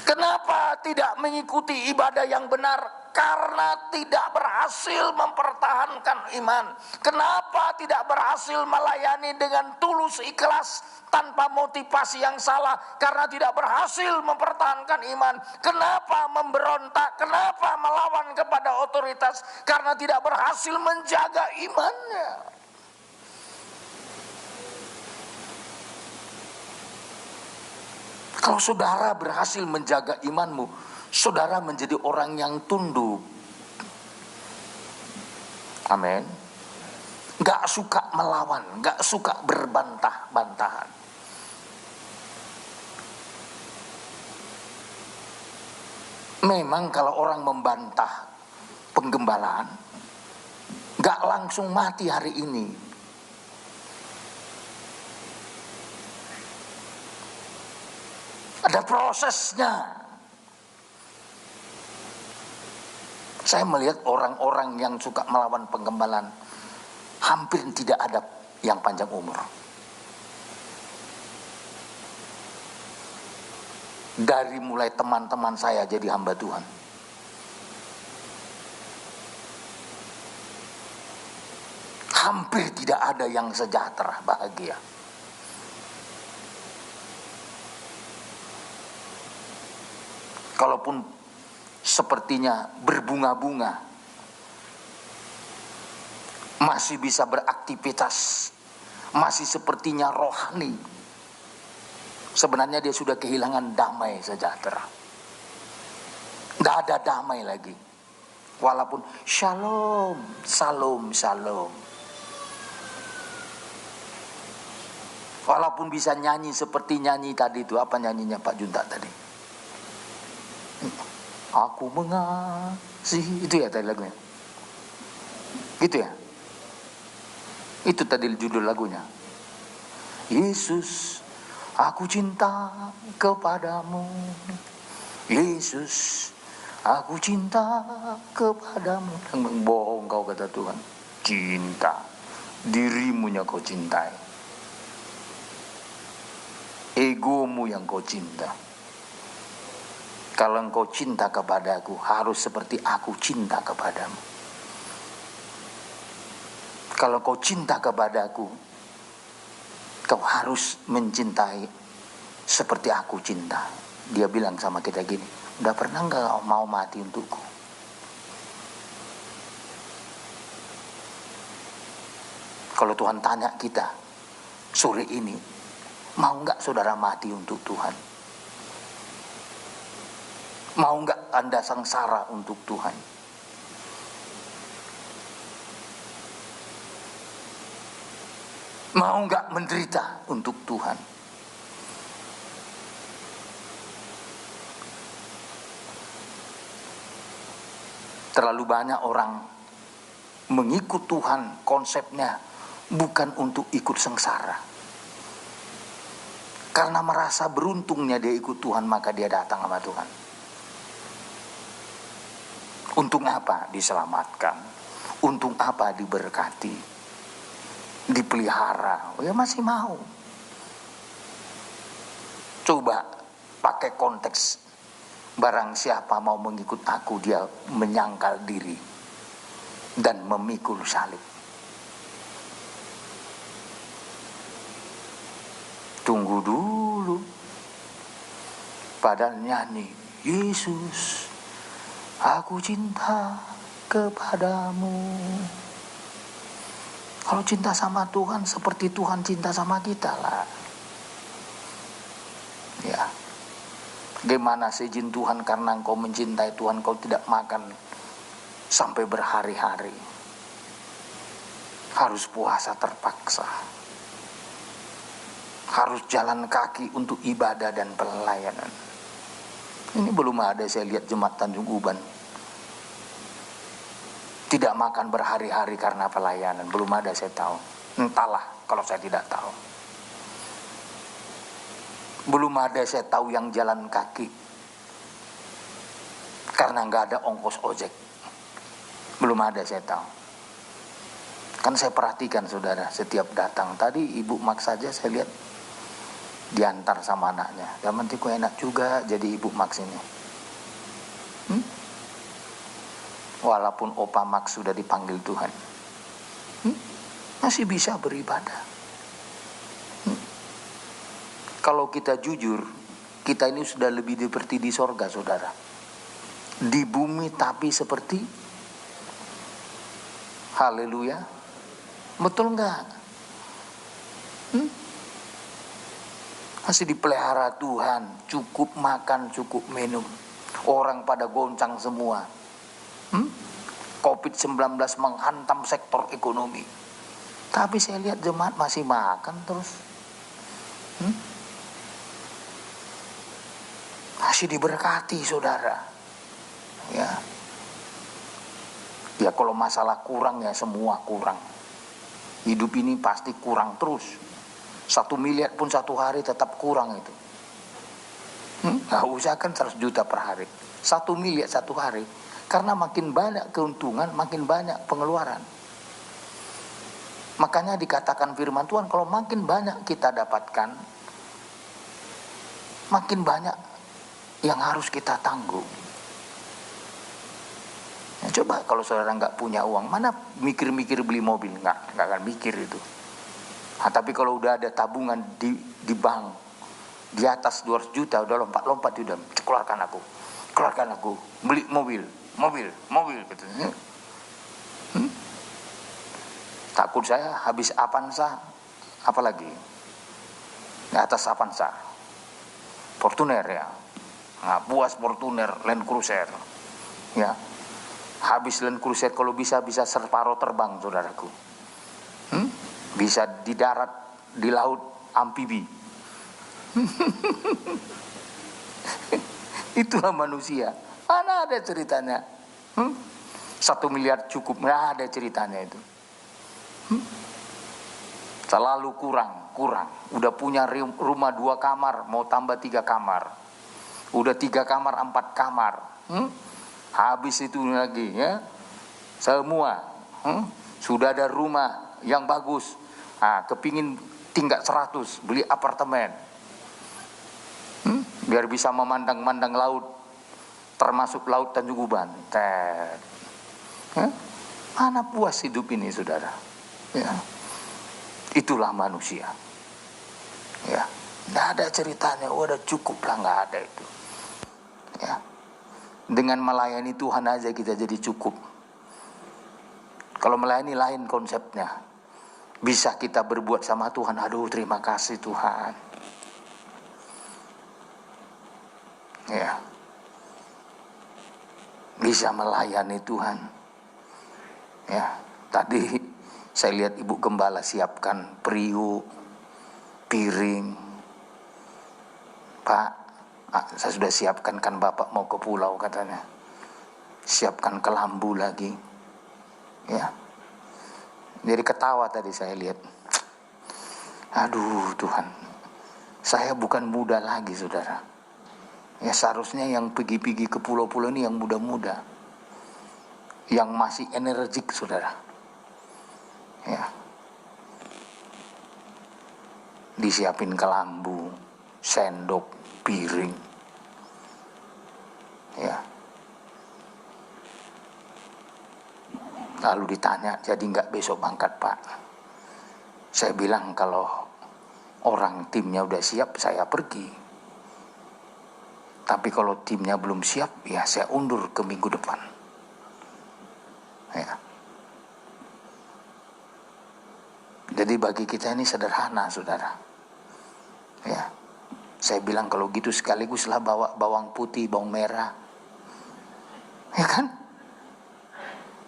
Kenapa tidak mengikuti ibadah yang benar? Karena tidak berhasil mempertahankan iman. Kenapa tidak berhasil melayani dengan tulus ikhlas tanpa motivasi yang salah? Karena tidak berhasil mempertahankan iman. Kenapa memberontak? Kenapa melawan kepada otoritas? Karena tidak berhasil menjaga imannya. Kalau saudara berhasil menjaga imanmu, saudara menjadi orang yang tunduk. Amin. Gak suka melawan, gak suka berbantah-bantahan. Memang kalau orang membantah penggembalaan, gak langsung mati hari ini. Ada prosesnya. Saya melihat orang-orang yang suka melawan penggembalaan hampir tidak ada yang panjang umur. Dari mulai teman-teman saya jadi hamba Tuhan, hampir tidak ada yang sejahtera, bahagia. Kalaupun sepertinya berbunga-bunga, masih bisa beraktivitas, masih sepertinya rohani, sebenarnya dia sudah kehilangan damai sejahtera. Tidak ada damai lagi. Walaupun shalom, salam, shalom. Walaupun bisa nyanyi seperti nyanyi tadi itu, apa nyanyinya Pak Junta tadi? Aku mengasihi, itu ya tadi lagunya. Gitu ya. Itu tadi judul lagunya. Yesus, aku cinta kepadamu. Yesus, Aku cinta kepadamu. Bohong kau, kata Tuhan. Cinta, dirimu yang kau cintai, egomu yang kau cinta. Kalau engkau cinta kepadaku, harus seperti aku cinta kepadamu. Kalau kau cinta kepadaku, kau harus mencintai seperti aku cinta. Dia bilang sama kita gini, udah pernah gak kau mau mati untukku? Kalau Tuhan tanya kita sore ini, mau gak saudara mati untuk Tuhan? Mau gak Anda sengsara untuk Tuhan? Mau gak menderita untuk Tuhan? Terlalu banyak orang mengikut Tuhan, konsepnya bukan untuk ikut sengsara. Karena merasa beruntungnya dia ikut Tuhan, maka dia datang sama Tuhan. Untung apa? Diselamatkan. Untung apa? Diberkati, dipelihara. Ya masih mau. Coba pakai konteks, barang siapa mau mengikut aku, dia menyangkal diri dan memikul salib. Tunggu dulu. Padahal nyanyi, Yesus, aku cinta kepadamu. Kalau cinta sama Tuhan, seperti Tuhan cinta sama kita lah. Ya. Gimana seizin Tuhan karena engkau mencintai Tuhan, kau tidak makan sampai berhari-hari. Harus puasa terpaksa. Harus jalan kaki untuk ibadah dan pelayanan. Ini belum ada saya lihat jemaat Tanjung Uban tidak makan berhari-hari karena pelayanan. Belum ada saya tahu. Entahlah kalau saya tidak tahu. Belum ada saya tahu yang jalan kaki karena nggak ada ongkos ojek. Belum ada saya tahu. Kan saya perhatikan saudara, setiap datang. Tadi Ibu Mak saja saya lihat diantar sama anaknya. Ya nanti kok enak juga jadi Ibu Mak ini. Walaupun Opa Mak sudah dipanggil Tuhan, masih bisa beribadah. Kalau kita jujur, kita ini sudah lebih seperti di sorga saudara. Di bumi tapi seperti, haleluya, betul enggak? Masih dipelihara Tuhan, cukup makan, cukup minum. Orang pada goncang semua. Covid-19 menghantam sektor ekonomi. Tapi saya lihat jemaat masih makan terus. Masih diberkati saudara. Ya kalau masalah kurang ya semua kurang. Hidup ini pasti kurang terus. 1 miliar pun satu hari tetap kurang itu. Nah, usahakan 100 juta per hari. 1 miliar satu hari. Karena makin banyak keuntungan, makin banyak pengeluaran. Makanya dikatakan firman Tuhan, kalau makin banyak kita dapatkan, makin banyak yang harus kita tanggung. Ya, coba kalau saudara nggak punya uang, mana mikir-mikir beli mobil? Nggak akan mikir itu. Nah, tapi kalau udah ada tabungan di bank di atas 200 juta, udah lompat-lompat, udah keluarkan aku, beli mobil gitu. Takut saya habis Avanza, apalagi di atas Avanza, Fortuner ya, nah, puas Fortuner, Land Cruiser, ya, habis Land Cruiser kalau bisa separuh terbang saudaraku, bisa di darat, di laut, amfibi. Itulah manusia. Mana ada ceritanya? 1 miliar cukup, nggak ada ceritanya itu. Selalu kurang. Udah punya rumah 2 kamar, mau tambah 3 kamar. Udah 3 kamar, 4 kamar. Habis itu lagi ya, semua sudah ada rumah yang bagus, kepingin tingkat 100, beli apartemen, biar bisa memandang-mandang laut, termasuk laut Tanjung Uban. Mana puas hidup ini, saudara? Ya. Itulah manusia. Ya, nggak ada ceritanya. Udah cukup lah, nggak ada itu. Ya. Dengan melayani Tuhan aja kita jadi cukup. Kalau melayani lain konsepnya. Bisa kita berbuat sama Tuhan, aduh terima kasih Tuhan. Ya. Bisa melayani Tuhan. Ya, tadi saya lihat Ibu Gembala siapkan periuk, piring. Pak, saya sudah siapkan, kan Bapak mau ke pulau katanya. Siapkan kelambu lagi. Ya. Jadi ketawa tadi saya lihat. Aduh Tuhan, saya bukan muda lagi, saudara. Ya seharusnya yang pergi-pergi ke pulau-pulau ini yang muda-muda, yang masih energik, saudara. Ya. Disiapin kelambu, sendok, piring. Ya. Lalu ditanya, jadi nggak besok berangkat Pak? Saya bilang kalau orang timnya udah siap, saya pergi. Tapi kalau timnya belum siap, ya saya undur ke minggu depan. Ya. Jadi bagi kita ini sederhana, saudara. Ya. Saya bilang kalau gitu sekaliguslah bawa bawang putih, bawang merah. Ya kan?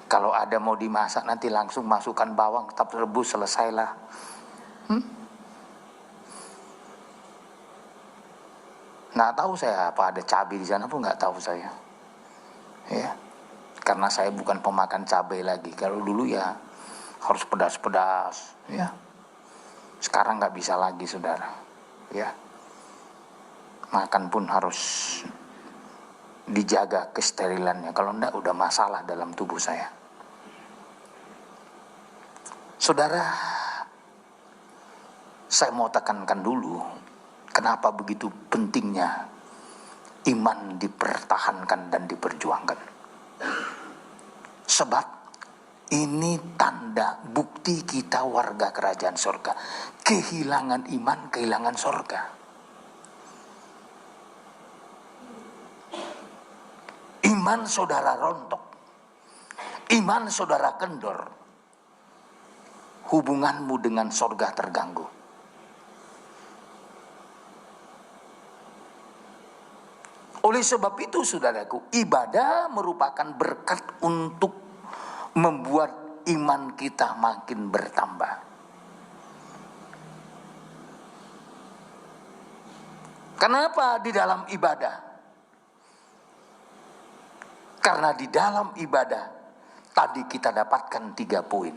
Kalau ada mau dimasak nanti langsung masukkan bawang, tetap rebus, selesailah. Nggak tahu saya apa ada cabai di sana pun nggak tahu saya. Ya, karena saya bukan pemakan cabai lagi. Kalau dulu ya harus pedas-pedas. Ya, sekarang nggak bisa lagi, saudara. Ya, makan pun harus dijaga kesterilannya. Kalau enggak udah masalah dalam tubuh saya. Saudara, saya mau tekankan dulu kenapa begitu pentingnya iman dipertahankan dan diperjuangkan. Sebab ini tanda bukti kita warga kerajaan sorga. Kehilangan iman, kehilangan sorga. Iman saudara rontok, iman saudara kendor, hubunganmu dengan sorga terganggu. Oleh sebab itu saudaraku, ibadah merupakan berkat untuk membuat iman kita makin bertambah. Kenapa di dalam ibadah? Karena di dalam ibadah tadi kita dapatkan 3 poin.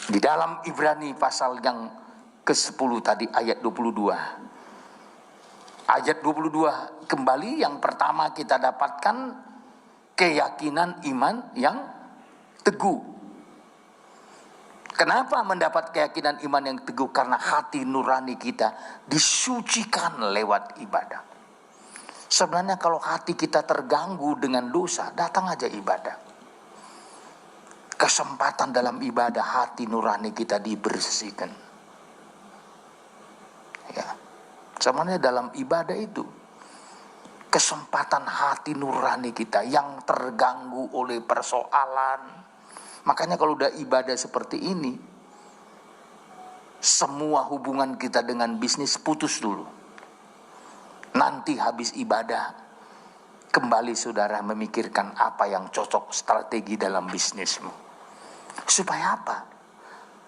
Di dalam Ibrani pasal yang ke-10 tadi ayat 22. Ayat 22 kembali, yang pertama kita dapatkan keyakinan iman yang teguh. Kenapa mendapat keyakinan iman yang teguh? Karena hati nurani kita disucikan lewat ibadah. Sebenarnya kalau hati kita terganggu dengan dosa, datang aja ibadah. Kesempatan dalam ibadah hati nurani kita dibersihkan. Ya. Sebenarnya dalam ibadah itu kesempatan hati nurani kita yang terganggu oleh persoalan. Makanya kalau udah ibadah seperti ini, semua hubungan kita dengan bisnis putus dulu. Nanti habis ibadah, kembali saudara memikirkan apa yang cocok strategi dalam bisnismu. Supaya apa?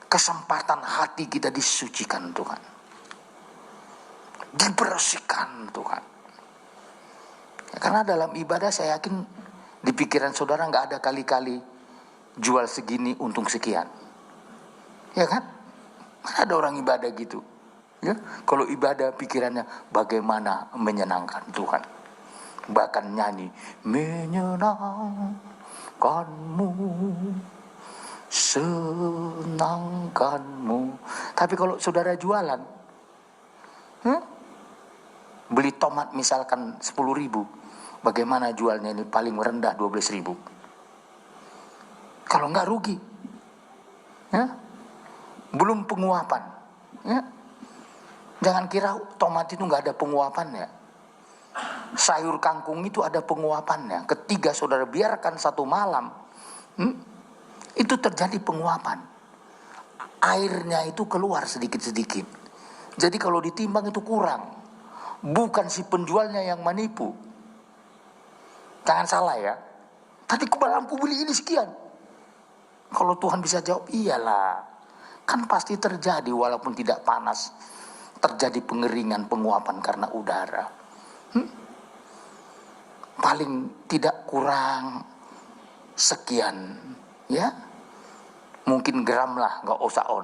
Kesempatan hati kita disucikan Tuhan. Dibersihkan Tuhan. Ya, karena dalam ibadah saya yakin di pikiran saudara gak ada kali-kali jual segini untung sekian. Ya kan? Ada orang ibadah gitu. Ya, kalau ibadah pikirannya bagaimana menyenangkan Tuhan. bahkan nyanyi menyenangkanmu, senangkanmu. Tapi kalau saudara jualan, beli tomat misalkan 10.000, bagaimana jualnya ini paling rendah 12.000? Kalau nggak rugi, belum penguapan. Jangan kira tomat itu nggak ada penguapannya. Sayur kangkung itu ada penguapannya. Ketika saudara biarkan satu malam, itu terjadi penguapan. Airnya itu keluar sedikit-sedikit. Jadi kalau ditimbang itu kurang. Bukan si penjualnya yang menipu. Jangan salah ya. Tadi malamku beli ini sekian. Kalau Tuhan bisa jawab, iyalah. Kan pasti terjadi walaupun tidak panas. Terjadi pengeringan, penguapan karena udara. Paling tidak kurang sekian, ya. Mungkin gram lah, nggak usah on.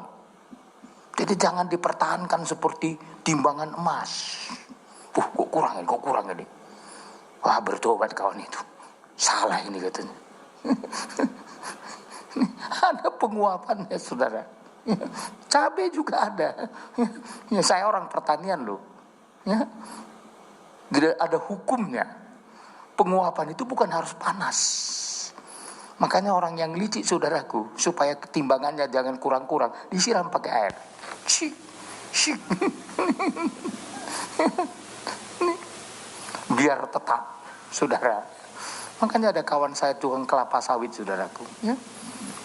Jadi jangan dipertahankan seperti timbangan emas. Kok kurang ini. Wah, bertobat kawan itu. Salah ini katanya. Ada penguapannya saudara. Cabai juga ada. Ya, saya orang pertanian loh. Ya. Tidak ada hukumnya. Penguapan itu bukan harus panas. Makanya orang yang licik saudaraku, supaya ketimbangannya jangan kurang-kurang, disiram pakai air. Syik. Biar tetap, saudara. Makanya ada kawan saya tukang kelapa sawit saudaraku, ya.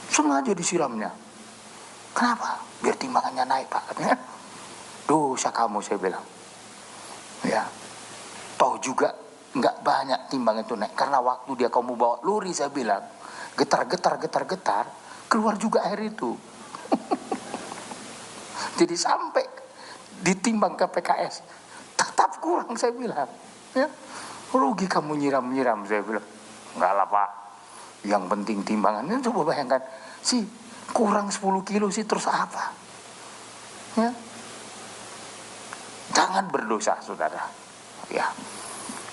Sengaja disiramnya. Kenapa? Biar timbangannya naik pak. Dosa kamu saya bilang. Ya. Toh juga nggak banyak timbangan itu naik. Karena waktu dia kamu bawa luri saya bilang, getar, keluar juga air itu. Jadi sampai ditimbang ke PKS, tetap kurang saya bilang. Ya. Rugi kamu nyiram saya bilang. Enggak lah pak. Yang penting timbangannya. Coba bayangkan sih, kurang 10 kilo sih terus apa? Ya. Jangan berdosa saudara. Ya.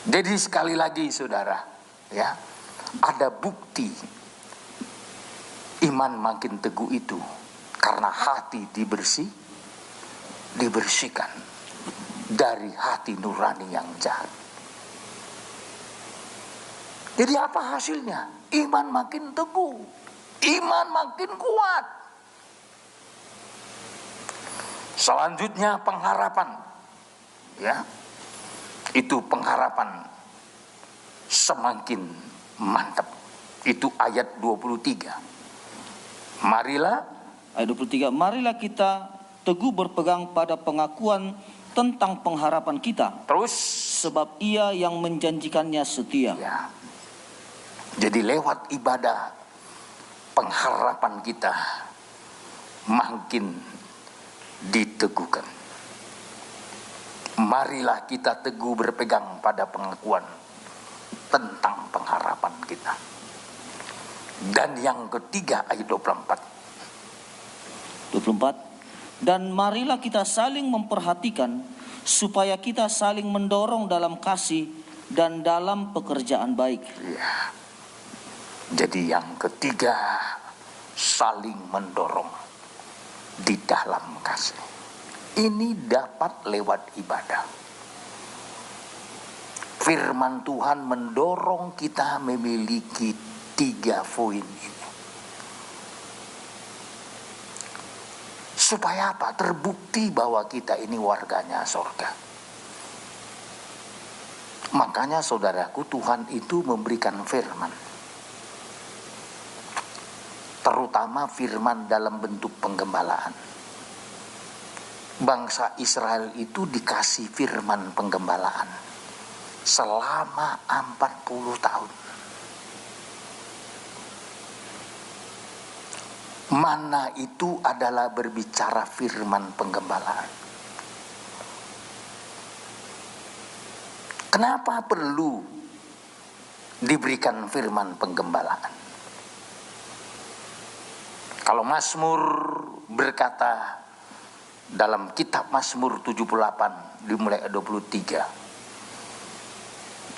Jadi sekali lagi saudara, ya, ada bukti iman makin teguh itu karena hati dibersihkan dari hati nurani yang jahat. Jadi apa hasilnya? Iman makin teguh, iman makin kuat. Selanjutnya pengharapan, ya. Itu pengharapan semakin mantap. Itu ayat 23. Marilah, ayat 23, marilah kita teguh berpegang pada pengakuan tentang pengharapan kita. Terus, sebab Ia yang menjanjikannya setia. Ya. Jadi lewat ibadah, pengharapan kita makin diteguhkan. Marilah kita teguh berpegang pada pengakuan tentang pengharapan kita. Dan yang ketiga ayat 24. Dan marilah kita saling memperhatikan supaya kita saling mendorong dalam kasih dan dalam pekerjaan baik. Ya. Jadi yang ketiga, saling mendorong di dalam kasih. Ini dapat lewat ibadah. Firman Tuhan mendorong kita memiliki 3 poin ini. Supaya apa? Terbukti bahwa kita ini warganya surga. Makanya saudaraku, Tuhan itu memberikan firman. Terutama firman dalam bentuk penggembalaan. Bangsa Israel itu dikasih firman penggembalaan selama 40 tahun. Mana itu adalah berbicara firman penggembalaan. Kenapa perlu diberikan firman penggembalaan? Kalau Mazmur berkata dalam kitab Mazmur 78 dimulai ayat 23,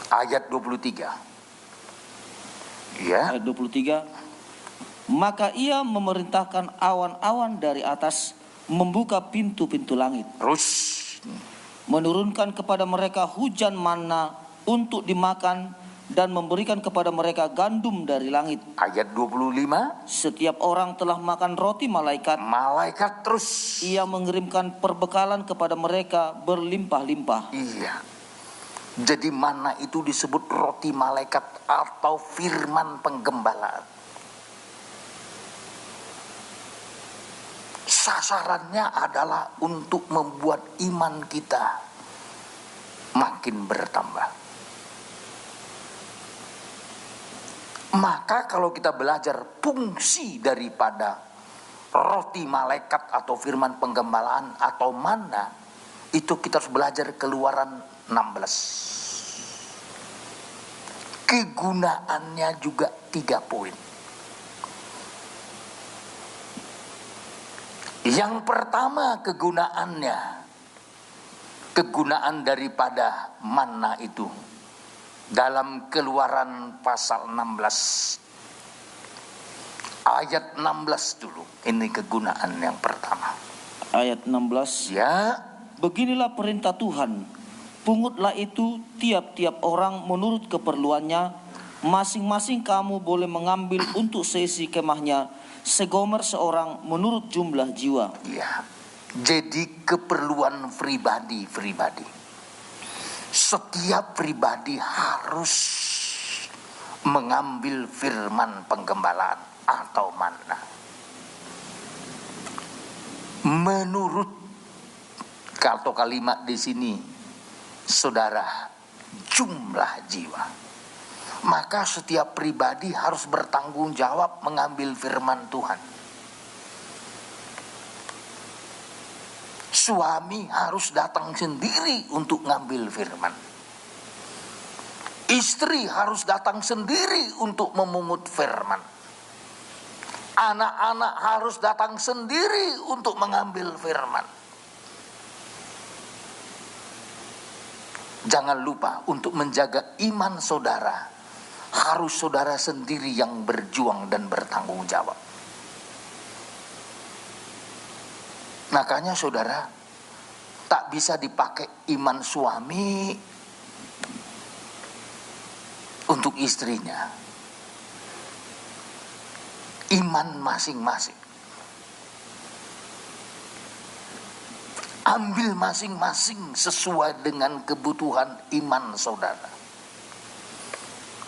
Ayat 23. Ya. Ayat 23. Maka ia memerintahkan awan-awan dari atas membuka pintu-pintu langit, Terus menurunkan kepada mereka hujan manna untuk dimakan, dan memberikan kepada mereka gandum dari langit. ayat 25. Setiap orang telah makan roti malaikat, Malaikat terus. ia mengirimkan perbekalan kepada mereka berlimpah-limpah. Iya. Jadi mana itu disebut roti malaikat atau firman penggembalaan. Sasarannya adalah untuk membuat iman kita makin bertambah. Maka kalau kita belajar fungsi daripada roti malaikat atau firman penggembalaan atau manna, itu kita harus belajar Keluaran 16. Kegunaannya juga 3 poin. Yang pertama kegunaan daripada manna itu dalam Keluaran pasal 16 ayat 16 dulu. Ini kegunaan yang pertama. Ayat 16. Ya, Beginilah perintah Tuhan, pungutlah itu tiap-tiap orang menurut keperluannya, masing-masing kamu boleh mengambil untuk seisi kemahnya segomer seorang menurut jumlah jiwa. ya. Jadi keperluan pribadi. Setiap pribadi harus mengambil firman penggembalaan atau manna. Menurut atau kalimat di sini, saudara, jumlah jiwa. Maka setiap pribadi harus bertanggung jawab mengambil firman Tuhan. Suami harus datang sendiri untuk ngambil firman. Istri harus datang sendiri untuk memungut firman. Anak-anak harus datang sendiri untuk mengambil firman. Jangan lupa, untuk menjaga iman saudara, harus saudara sendiri yang berjuang dan bertanggung jawab. Makanya saudara, tak bisa dipakai iman suami untuk istrinya. Iman masing-masing. Ambil masing-masing sesuai dengan kebutuhan iman saudara.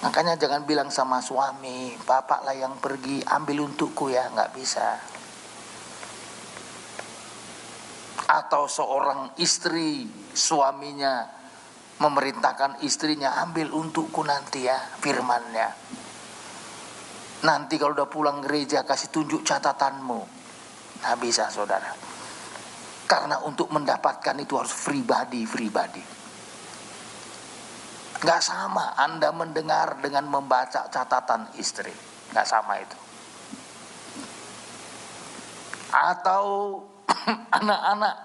Makanya jangan bilang sama suami, bapak lah yang pergi, ambil untukku ya, nggak bisa. Atau seorang istri, suaminya memerintahkan istrinya, ambil untukku nanti ya firmannya. Nanti kalau udah pulang gereja kasih tunjuk catatanmu. Nggak bisa saudara. Karena untuk mendapatkan itu harus pribadi. Nggak sama Anda mendengar dengan membaca catatan istri. Nggak sama itu. Atau anak-anak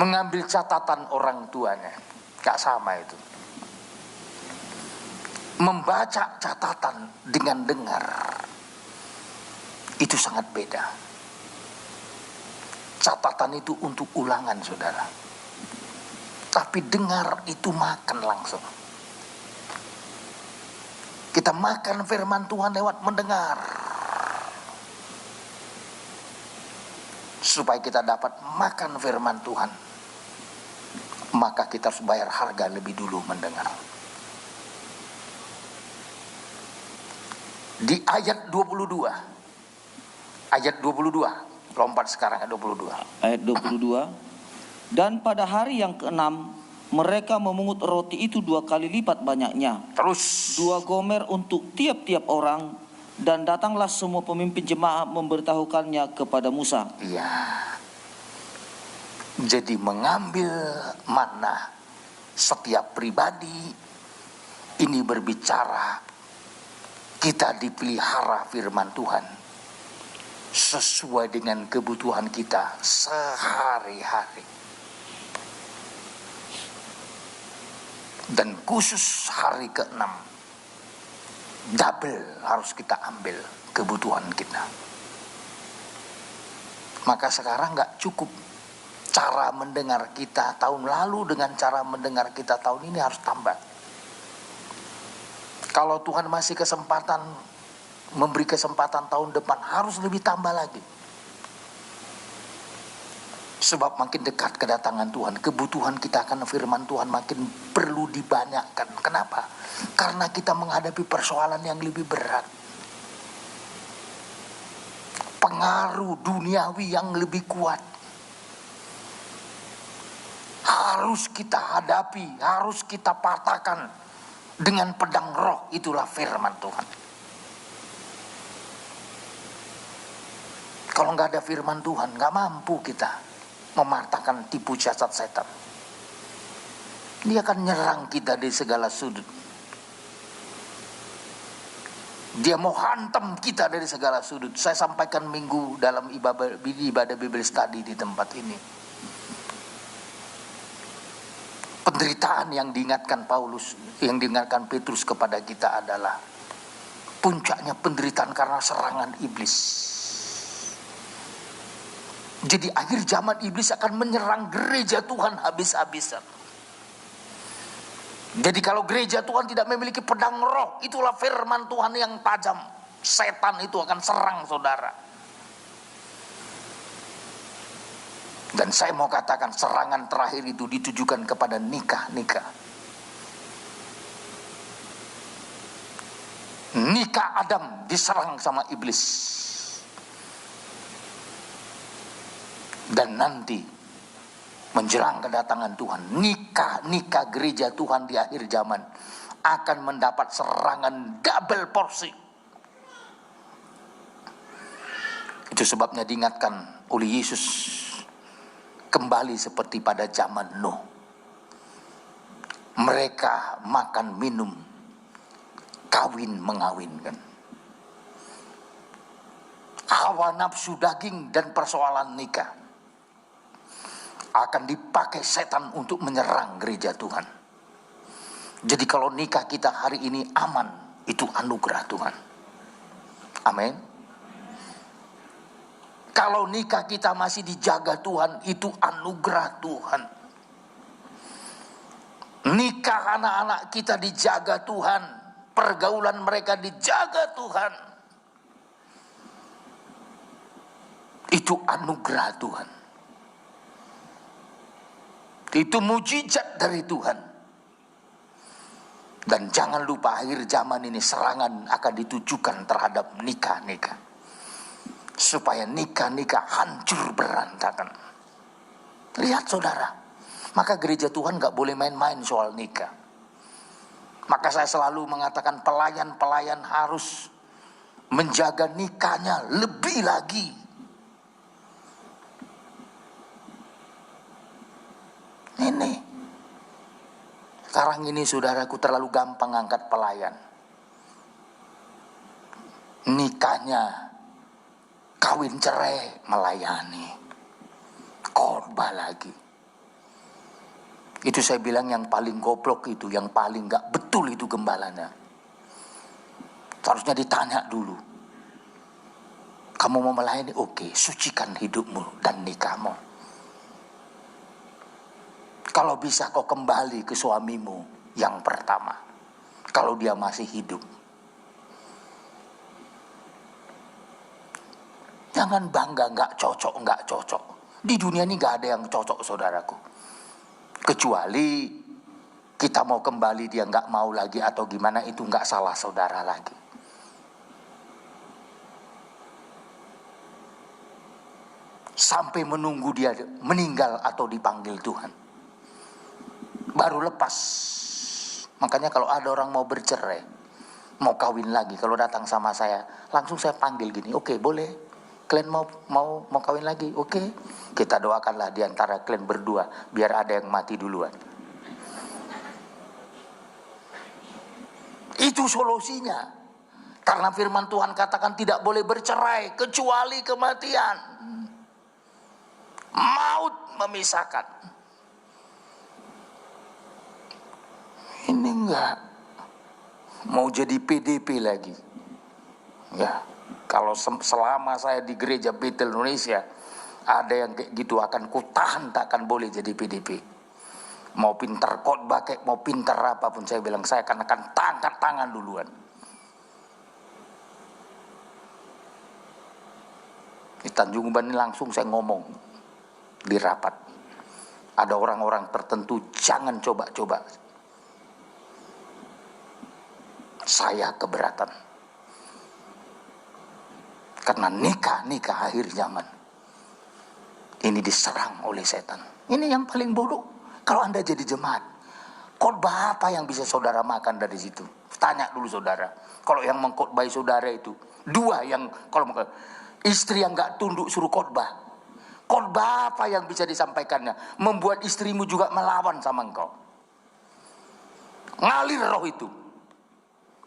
mengambil catatan orang tuanya. Nggak sama itu. Membaca catatan dengan dengar itu sangat beda. Catatan itu untuk ulangan saudara. Tapi dengar itu makan langsung. Kita makan firman Tuhan lewat mendengar. Supaya kita dapat makan firman Tuhan, maka kita harus bayar harga lebih dulu mendengar. Di ayat 22. Ayat 22. Lompat sekarang ayat 22. Ayat 22. Dan pada hari yang ke-6 mereka memungut roti itu 2 kali lipat banyaknya. Terus 2 gomer untuk tiap-tiap orang, dan datanglah semua pemimpin jemaah memberitahukannya kepada Musa. iya. Jadi mengambil manna setiap pribadi ini berbicara kita dipelihara firman Tuhan sesuai dengan kebutuhan kita sehari-hari. Dan khusus hari ke-6, double harus kita ambil kebutuhan kita. Maka sekarang gak cukup cara mendengar kita tahun lalu dengan cara mendengar kita tahun ini, harus tambah. Kalau Tuhan masih memberi kesempatan tahun depan, harus lebih tambah lagi. Sebab makin dekat kedatangan Tuhan, kebutuhan kita akan firman Tuhan makin perlu dibanyakkan. Kenapa? Karena kita menghadapi persoalan yang lebih berat. Pengaruh duniawi yang lebih kuat. Harus kita hadapi, harus kita patahkan dengan pedang roh, itulah firman Tuhan. Kalau nggak ada firman Tuhan, nggak mampu kita mematahkan tipu jasad setan. Dia akan nyerang kita di segala sudut. Dia mau hantam kita dari segala sudut. Saya sampaikan minggu dalam ibadah Bible Study di tempat ini. Penderitaan yang diingatkan Petrus kepada kita adalah puncaknya penderitaan karena serangan iblis. Jadi akhir zaman iblis akan menyerang gereja Tuhan habis-habisan. Jadi kalau gereja Tuhan tidak memiliki pedang roh, itulah firman Tuhan yang tajam, setan itu akan serang saudara. Dan saya mau katakan serangan terakhir itu ditujukan kepada nikah. Nikah Adam diserang sama iblis. Dan nanti menjelang kedatangan Tuhan, nikah gereja Tuhan di akhir zaman akan mendapat serangan double porsi. Itu sebabnya diingatkan oleh Yesus kembali seperti pada zaman Nuh. Mereka makan minum, kawin mengawinkan. Hawa nafsu daging dan persoalan nikah akan dipakai setan untuk menyerang gereja Tuhan. Jadi kalau nikah kita hari ini aman, itu anugerah Tuhan. Amin. Kalau nikah kita masih dijaga Tuhan, itu anugerah Tuhan. Nikah anak-anak kita dijaga Tuhan, pergaulan mereka dijaga Tuhan, itu anugerah Tuhan. Itu mujizat dari Tuhan. Dan jangan lupa akhir zaman ini serangan akan ditujukan terhadap nikah-nikah. Supaya nikah-nikah hancur berantakan. Lihat saudara. Maka gereja Tuhan gak boleh main-main soal nikah. Maka saya selalu mengatakan pelayan-pelayan harus menjaga nikahnya lebih lagi. Ini sekarang ini saudaraku terlalu gampang angkat pelayan. Nikahnya kawin cerai melayani, khotbah lagi. Itu saya bilang yang paling goblok itu, yang paling gak betul itu gembalanya. Seharusnya ditanya dulu. Kamu mau melayani? Oke, sucikan hidupmu dan nikahmu. Kalau bisa kau kembali ke suamimu yang pertama, kalau dia masih hidup. Jangan bangga gak cocok. Di dunia ini gak ada yang cocok saudaraku. Kecuali kita mau kembali dia gak mau lagi atau gimana, itu gak salah saudara lagi. Sampai menunggu dia meninggal atau dipanggil Tuhan, baru lepas. Makanya kalau ada orang mau bercerai, mau kawin lagi, kalau datang sama saya, langsung saya panggil gini, oke, boleh, kalian mau kawin lagi, oke, kita doakanlah di antara kalian berdua, biar ada yang mati duluan. Itu solusinya. Karena firman Tuhan katakan tidak boleh bercerai kecuali kematian, maut memisahkan. Ini enggak mau jadi PDP lagi. Ya, kalau selama saya di gereja Bethel Indonesia ada yang kayak gitu akan kutahan, takkan boleh jadi PDP. Mau pintar khotbah kayak mau pintar apapun, saya bilang saya akan angkat tangan duluan. Di Tanjung Uban ini langsung saya ngomong di rapat. Ada orang-orang tertentu jangan coba-coba. Saya keberatan. Karena nikah akhir zaman ini diserang oleh setan. Ini yang paling bodoh. Kalau Anda jadi jemaat, khotbah apa yang bisa saudara makan dari situ? Tanya dulu saudara. Kalau yang mengkhotbah saudara itu dua yang kalau istri yang nggak tunduk suruh khotbah. Khotbah apa yang bisa disampaikannya? Membuat istrimu juga melawan sama engkau. Ngalir roh itu.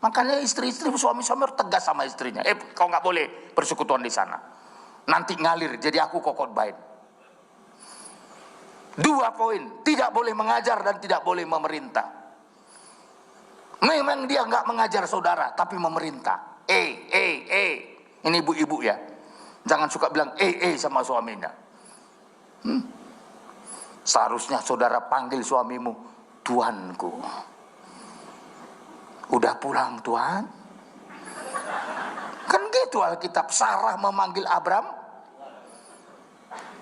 Makanya istri-istri suami-suami harus tegas sama istrinya. Kau nggak boleh persekutuan di sana. Nanti ngalir, jadi aku kok khotbahin. 2 poin, tidak boleh mengajar dan tidak boleh memerintah. Memang dia nggak mengajar saudara, tapi memerintah. Ini ibu-ibu ya. Jangan suka bilang sama suaminya. Seharusnya saudara panggil suamimu, Tuanku. Udah pulang Tuhan? Kan gitu Alkitab. Sarah memanggil Abram.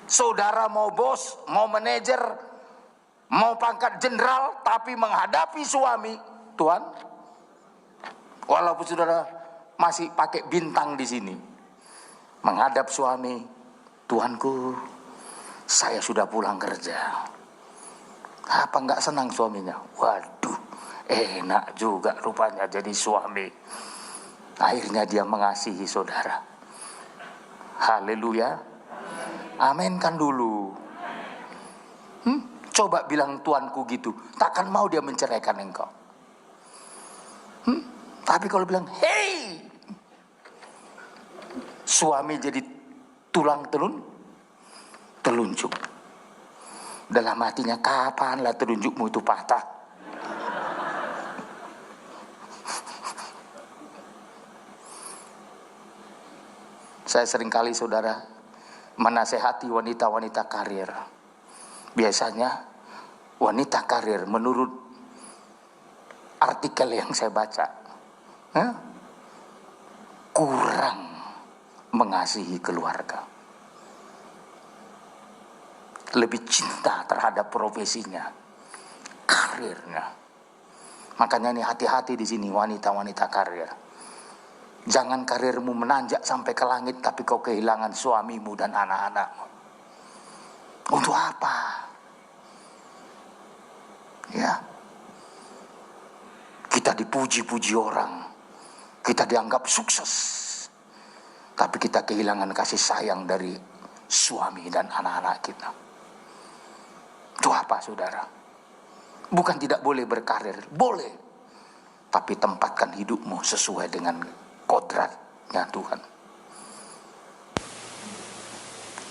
Saudara mau bos, mau manajer, mau pangkat jenderal, tapi menghadapi suami, Tuhan. Walaupun saudara masih pakai bintang di sini, menghadap suami, Tuanku, saya sudah pulang kerja. Apa nggak senang suaminya? Waduh, enak juga rupanya jadi suami. Akhirnya dia mengasihi saudara. Haleluya. Amin kan dulu. Coba bilang Tuanku gitu, takkan mau dia menceraikan engkau. Tapi kalau bilang hey, suami jadi tulang telunjuk. Dalam hatinya, kapanlah telunjukmu itu patah. Saya seringkali saudara menasehati wanita-wanita karir. Biasanya wanita karir menurut artikel yang saya baca kurang mengasihi keluarga. Lebih cinta terhadap profesinya, karirnya. Makanya ini hati-hati di sini wanita-wanita karir. Jangan karirmu menanjak sampai ke langit tapi kau kehilangan suamimu dan anak-anakmu. Untuk apa? Ya. Kita dipuji-puji orang. Kita dianggap sukses. Tapi kita kehilangan kasih sayang dari suami dan anak-anak kita. Itu apa saudara? Bukan tidak boleh berkarir, boleh. Tapi tempatkan hidupmu sesuai dengan kodratnya Tuhan.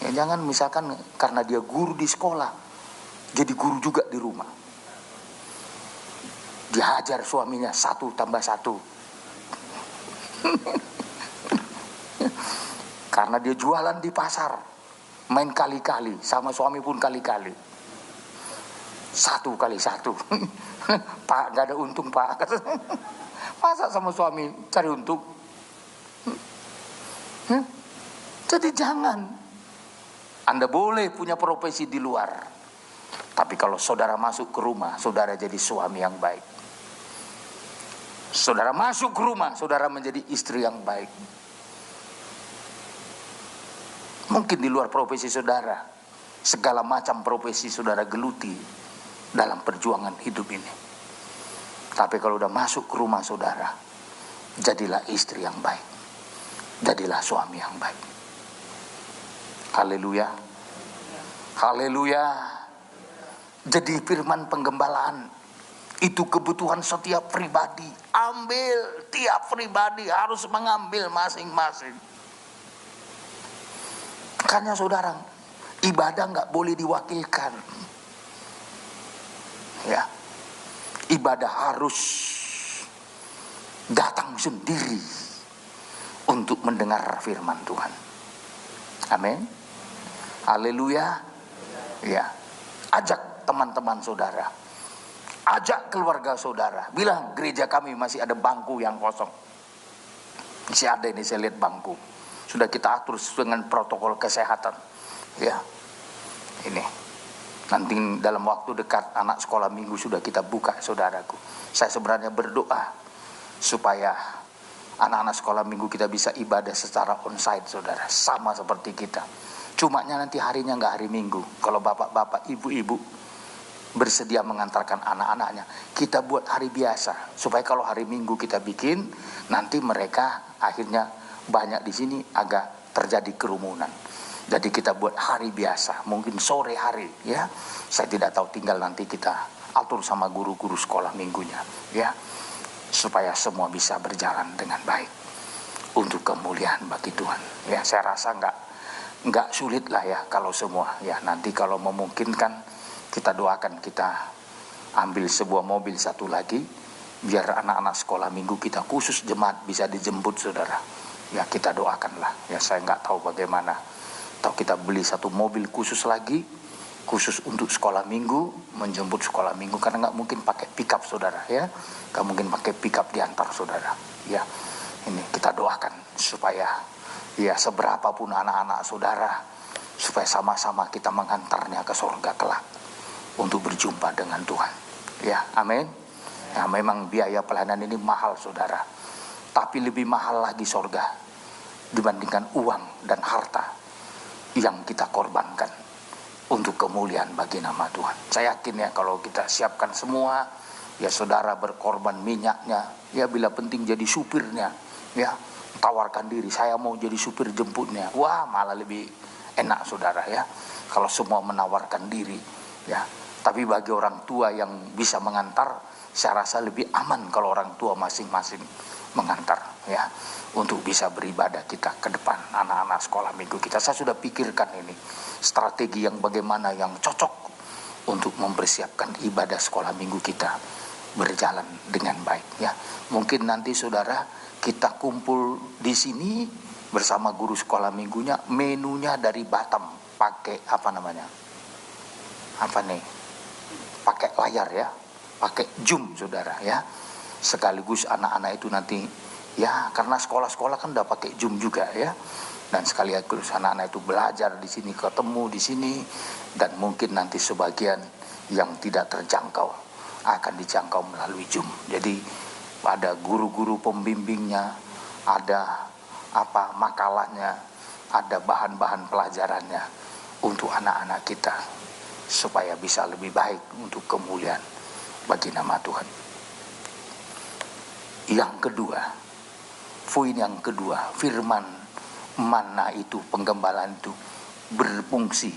Ya, jangan misalkan karena dia guru di sekolah, jadi guru juga di rumah. Dihajar suaminya 1 tambah 1. Karena dia jualan di pasar, main kali-kali, sama suami pun kali-kali. 1 kali 1. Pak, gak ada untung Pak. Masa sama suami cari untung? Jadi jangan. Anda boleh punya profesi di luar, tapi kalau saudara masuk ke rumah, saudara jadi suami yang baik. Saudara masuk ke rumah, saudara menjadi istri yang baik. Mungkin di luar profesi saudara, segala macam profesi saudara geluti dalam perjuangan hidup ini. Tapi kalau udah masuk ke rumah saudara, jadilah istri yang baik. Jadilah suami yang baik. Haleluya. Haleluya. Jadi firman penggembalaan itu kebutuhan setiap pribadi. Ambil, tiap pribadi harus mengambil masing-masing. Makanya saudara, ibadah gak boleh diwakilkan. Ya, Ibadah harus datang sendiri untuk mendengar firman Tuhan. Amin. Haleluya. Ya. Ajak teman-teman saudara. Ajak keluarga saudara. Bilang, gereja kami masih ada bangku yang kosong. Masih ada ini, saya lihat bangku. Sudah kita atur dengan protokol kesehatan. Ya. Ini. Nanti dalam waktu dekat anak sekolah minggu sudah kita buka, saudaraku. Saya sebenarnya berdoa supaya anak-anak sekolah minggu kita bisa ibadah secara onsite, saudara. Sama seperti kita. Cumanya nanti harinya nggak hari minggu. Kalau bapak-bapak, ibu-ibu bersedia mengantarkan anak-anaknya, kita buat hari biasa. Supaya kalau hari minggu kita bikin, nanti mereka akhirnya banyak di sini, agak terjadi kerumunan. Jadi kita buat hari biasa, mungkin sore hari, ya. Saya tidak tahu, tinggal nanti kita atur sama guru-guru sekolah minggunya, ya. Supaya semua bisa berjalan dengan baik untuk kemuliaan bagi Tuhan. Ya, saya rasa nggak sulit lah ya kalau semua. Ya, nanti kalau memungkinkan kita doakan, kita ambil sebuah mobil satu lagi, biar anak-anak sekolah minggu kita khusus jemaat bisa dijemput, saudara. Ya, kita doakanlah. Ya, saya nggak tahu bagaimana. Atau kita beli satu mobil khusus lagi, khusus untuk sekolah minggu, menjemput sekolah minggu. Karena nggak mungkin pakai pickup, saudara. Ya, nggak mungkin pakai pickup diantar, saudara. Ya, ini kita doakan supaya ya seberapapun anak-anak saudara, supaya sama-sama kita mengantarnya ke surga kelak untuk berjumpa dengan Tuhan. Ya, amin. Ya, memang biaya pelayanan ini mahal, saudara. Tapi lebih mahal lagi surga dibandingkan uang dan harta yang kita korbankan untuk kemuliaan bagi nama Tuhan. Saya yakin ya kalau kita siapkan semua, ya saudara berkorban minyaknya, ya bila penting jadi supirnya, ya tawarkan diri, saya mau jadi supir jemputnya. Wah, malah lebih enak, saudara, ya kalau semua menawarkan diri, ya. Tapi bagi orang tua yang bisa mengantar, saya rasa lebih aman kalau orang tua masing-masing mengantar, ya, untuk bisa beribadah kita ke depan anak-anak sekolah minggu kita. Saya sudah pikirkan ini strategi yang bagaimana yang cocok untuk mempersiapkan ibadah sekolah minggu kita berjalan dengan baik, ya. Mungkin nanti saudara kita kumpul di sini bersama guru sekolah minggunya, menunya dari Batam pakai pakai layar, ya, pakai Zoom, saudara, ya. Sekaligus anak-anak itu nanti, ya, karena sekolah-sekolah kan udah pakai Zoom juga, ya. Dan sekaligus anak-anak itu belajar di sini, ketemu di sini, dan mungkin nanti sebagian yang tidak terjangkau akan dijangkau melalui Zoom. Jadi ada guru-guru pembimbingnya, ada makalahnya, ada bahan-bahan pelajarannya untuk anak-anak kita supaya bisa lebih baik untuk kemuliaan bagi nama Tuhan. Yang kedua, poin yang kedua, firman mana itu, penggembalaan itu berfungsi.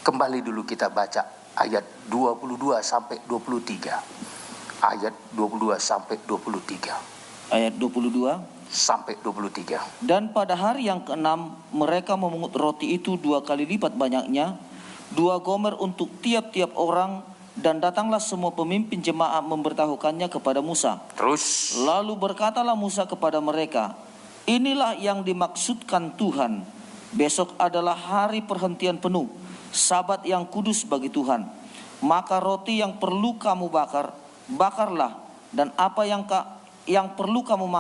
Kembali dulu kita baca ayat 22 sampai 23. Ayat 22 sampai 23. Ayat 22 sampai 23. Dan pada hari yang keenam mereka memungut roti itu 2 kali lipat banyaknya, 2 gomer untuk tiap-tiap orang, dan datanglah semua pemimpin jemaah memberitahukannya kepada Musa. Terus Lalu berkatalah Musa kepada mereka, inilah yang dimaksudkan Tuhan. Besok adalah hari perhentian penuh, Sabat yang kudus bagi Tuhan. Maka roti yang perlu kamu bakarlah, dan apa yang perlu kamu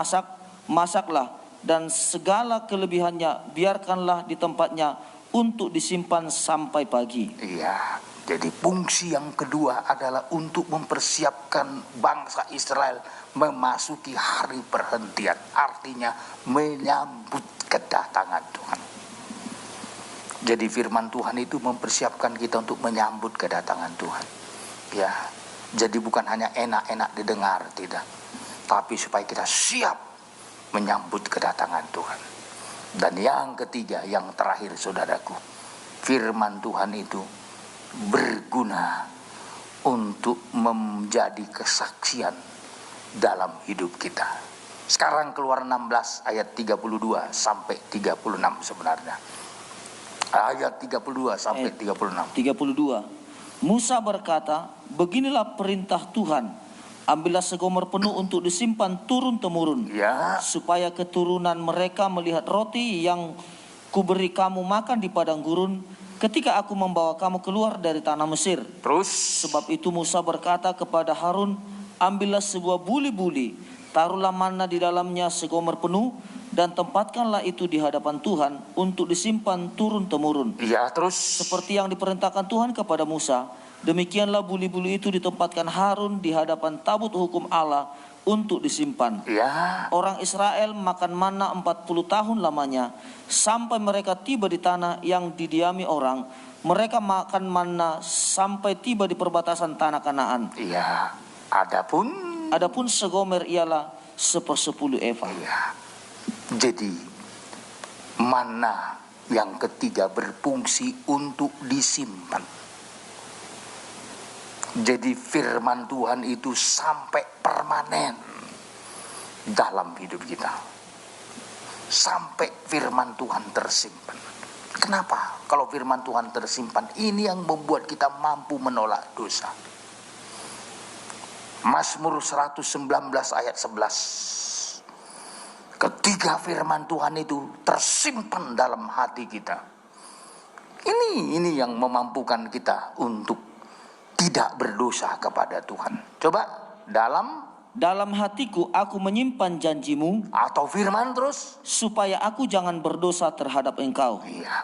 masaklah, dan segala kelebihannya biarkanlah di tempatnya untuk disimpan sampai pagi. Iya, jadi fungsi yang kedua adalah untuk mempersiapkan bangsa Israel memasuki hari perhentian. Artinya menyambut kedatangan Tuhan. Jadi firman Tuhan itu mempersiapkan kita untuk menyambut kedatangan Tuhan. Ya, jadi bukan hanya enak-enak didengar, tidak. Tapi supaya kita siap menyambut kedatangan Tuhan. Dan yang ketiga, yang terakhir, saudaraku, firman Tuhan itu berguna untuk menjadi kesaksian dalam hidup kita. Sekarang Keluaran 16 ayat 32 sampai 36 sebenarnya. Ayat 32 sampai 36. 32. Musa berkata, beginilah perintah Tuhan, Ambillah segomer penuh untuk disimpan turun-temurun, Ya. supaya keturunan mereka melihat roti yang kuberi kamu makan di padang gurun ketika aku membawa kamu keluar dari tanah Mesir. Terus. Sebab itu Musa berkata kepada Harun, ambillah sebuah buli-buli, taruhlah manna di dalamnya segomer penuh, dan tempatkanlah itu di hadapan Tuhan untuk disimpan turun-temurun. Ya, terus. Seperti yang diperintahkan Tuhan kepada Musa, demikianlah buli-buli itu ditempatkan Harun di hadapan tabut hukum Allah untuk disimpan. Ya. Orang Israel makan manna 40 tahun lamanya, sampai mereka tiba di tanah yang didiami orang. Mereka makan manna sampai tiba di perbatasan tanah Kanaan. Ya. Adapun segomer ialah 1/10 eva. Ya. Jadi mana yang ketiga berfungsi untuk disimpan. Jadi firman Tuhan itu sampai permanen dalam hidup kita. Sampai firman Tuhan tersimpan. Kenapa? Kalau firman Tuhan tersimpan, ini yang membuat kita mampu menolak dosa. Mazmur 119 ayat 11. Ketika firman Tuhan itu tersimpan dalam hati kita. Ini yang memampukan kita untuk tidak berdosa kepada Tuhan. Coba, dalam hatiku aku menyimpan janjimu, atau firman terus, supaya aku jangan berdosa terhadap engkau. Iya.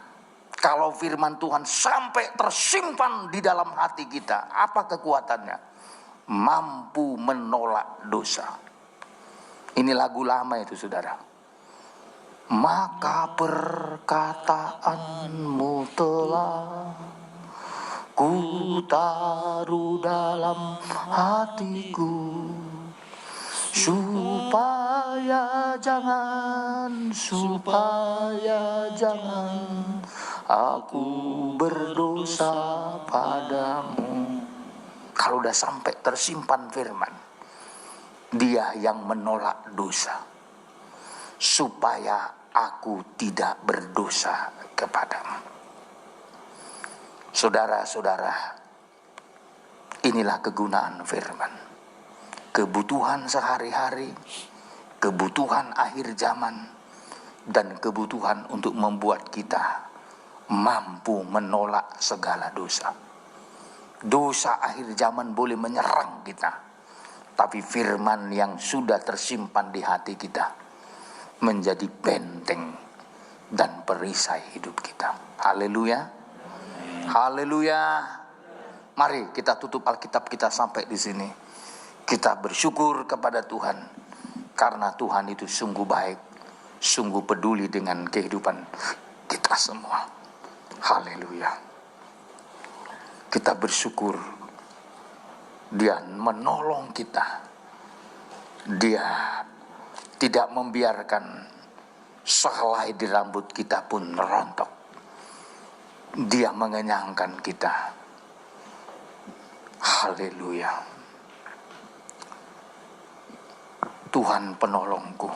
Kalau firman Tuhan sampai tersimpan di dalam hati kita, apa kekuatannya? Mampu menolak dosa. Ini lagu lama itu, saudara. Maka perkataanmu telah ku taruh dalam hatiku, supaya jangan aku berdosa padamu. Kalau udah sampai tersimpan firman, Dia yang menolak dosa, supaya aku tidak berdosa kepadamu. Saudara-saudara, inilah kegunaan firman. Kebutuhan sehari-hari, kebutuhan akhir zaman, dan kebutuhan untuk membuat kita mampu menolak segala dosa. Dosa akhir zaman boleh menyerang kita, tapi firman yang sudah tersimpan di hati kita menjadi benteng dan perisai hidup kita. Haleluya. Haleluya. Mari kita tutup Alkitab kita sampai di sini. Kita bersyukur kepada Tuhan karena Tuhan itu sungguh baik, sungguh peduli dengan kehidupan kita semua. Haleluya. Kita bersyukur Dia menolong kita. Dia tidak membiarkan sehelai di rambut kita pun rontok. Dia mengenyangkan kita. Haleluya. Tuhan penolongku.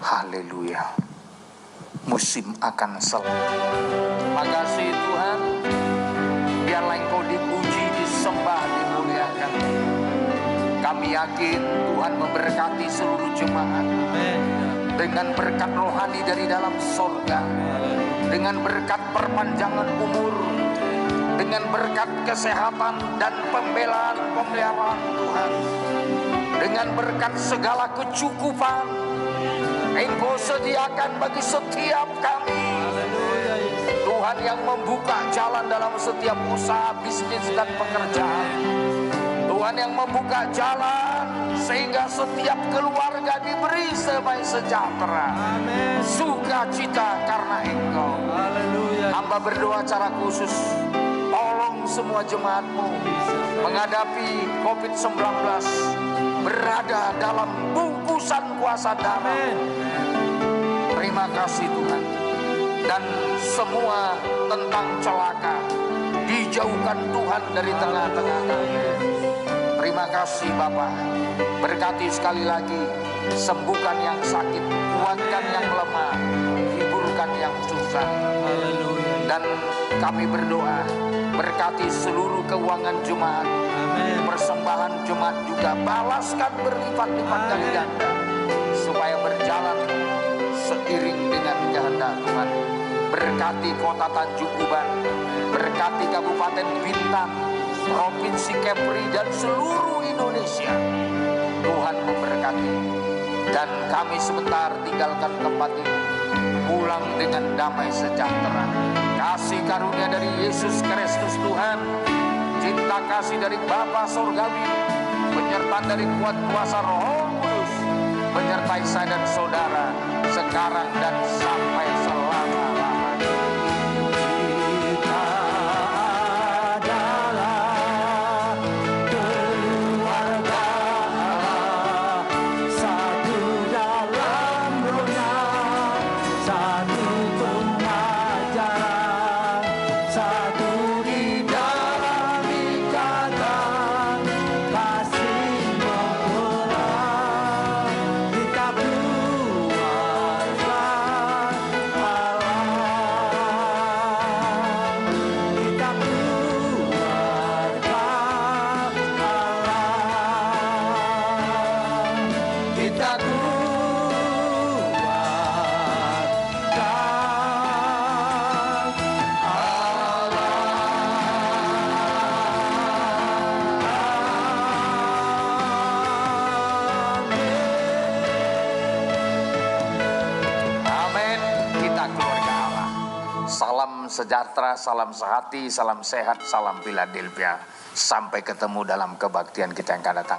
Haleluya. Musim akan selesai. Terima kasih Tuhan. Biarlah Engkau dipuji, disembah, dimuliakan. Kami yakin Tuhan memberkati seluruh jemaat dengan berkat rohani dari dalam sorga, dengan berkat perpanjangan umur, dengan berkat kesehatan dan pemeliharaan Tuhan, dengan berkat segala kecukupan Engkau sediakan bagi setiap kami. Tuhan yang membuka jalan dalam setiap usaha, bisnis dan pekerjaan. Tuhan yang membuka jalan sehingga setiap keluarga diberi damai sejahtera, sukacita karena Engkau. Hamba berdoa secara khusus, tolong semua jemaat-Mu menghadapi COVID-19, berada dalam bungkusan kuasa darah. Terima kasih Tuhan. Dan semua tentang celaka dijauhkan Tuhan dari tengah-tengah kami. Terima kasih Bapa. Berkati sekali lagi, sembuhkan yang sakit, kuatkan yang lemah, hiburkan yang susah. Dan Dan kami berdoa, berkati seluruh keuangan jemaat, persembahan jemaat juga balaskan berlipat-lipat kali ganda, supaya berjalan seiring dengan kehendak Tuhan. Berkati kota Tanjung Uban, berkati Kabupaten Bintan, Provinsi Kepri, dan seluruh Indonesia. Tuhan memberkati. Dan kami sebentar tinggalkan tempat ini, pulang dengan damai sejahtera. Kasih karunia dari Yesus Kristus Tuhan, cinta kasih dari Bapa Sorgawi, penyertaan dari kuat kuasa Roh Kudus, menyertai saya dan saudara sekarang dan sampai selama-lamanya. Salam sejahtera, salam sehati, salam sehat, salam Philadelphia. Sampai ketemu dalam kebaktian kita yang akan datang.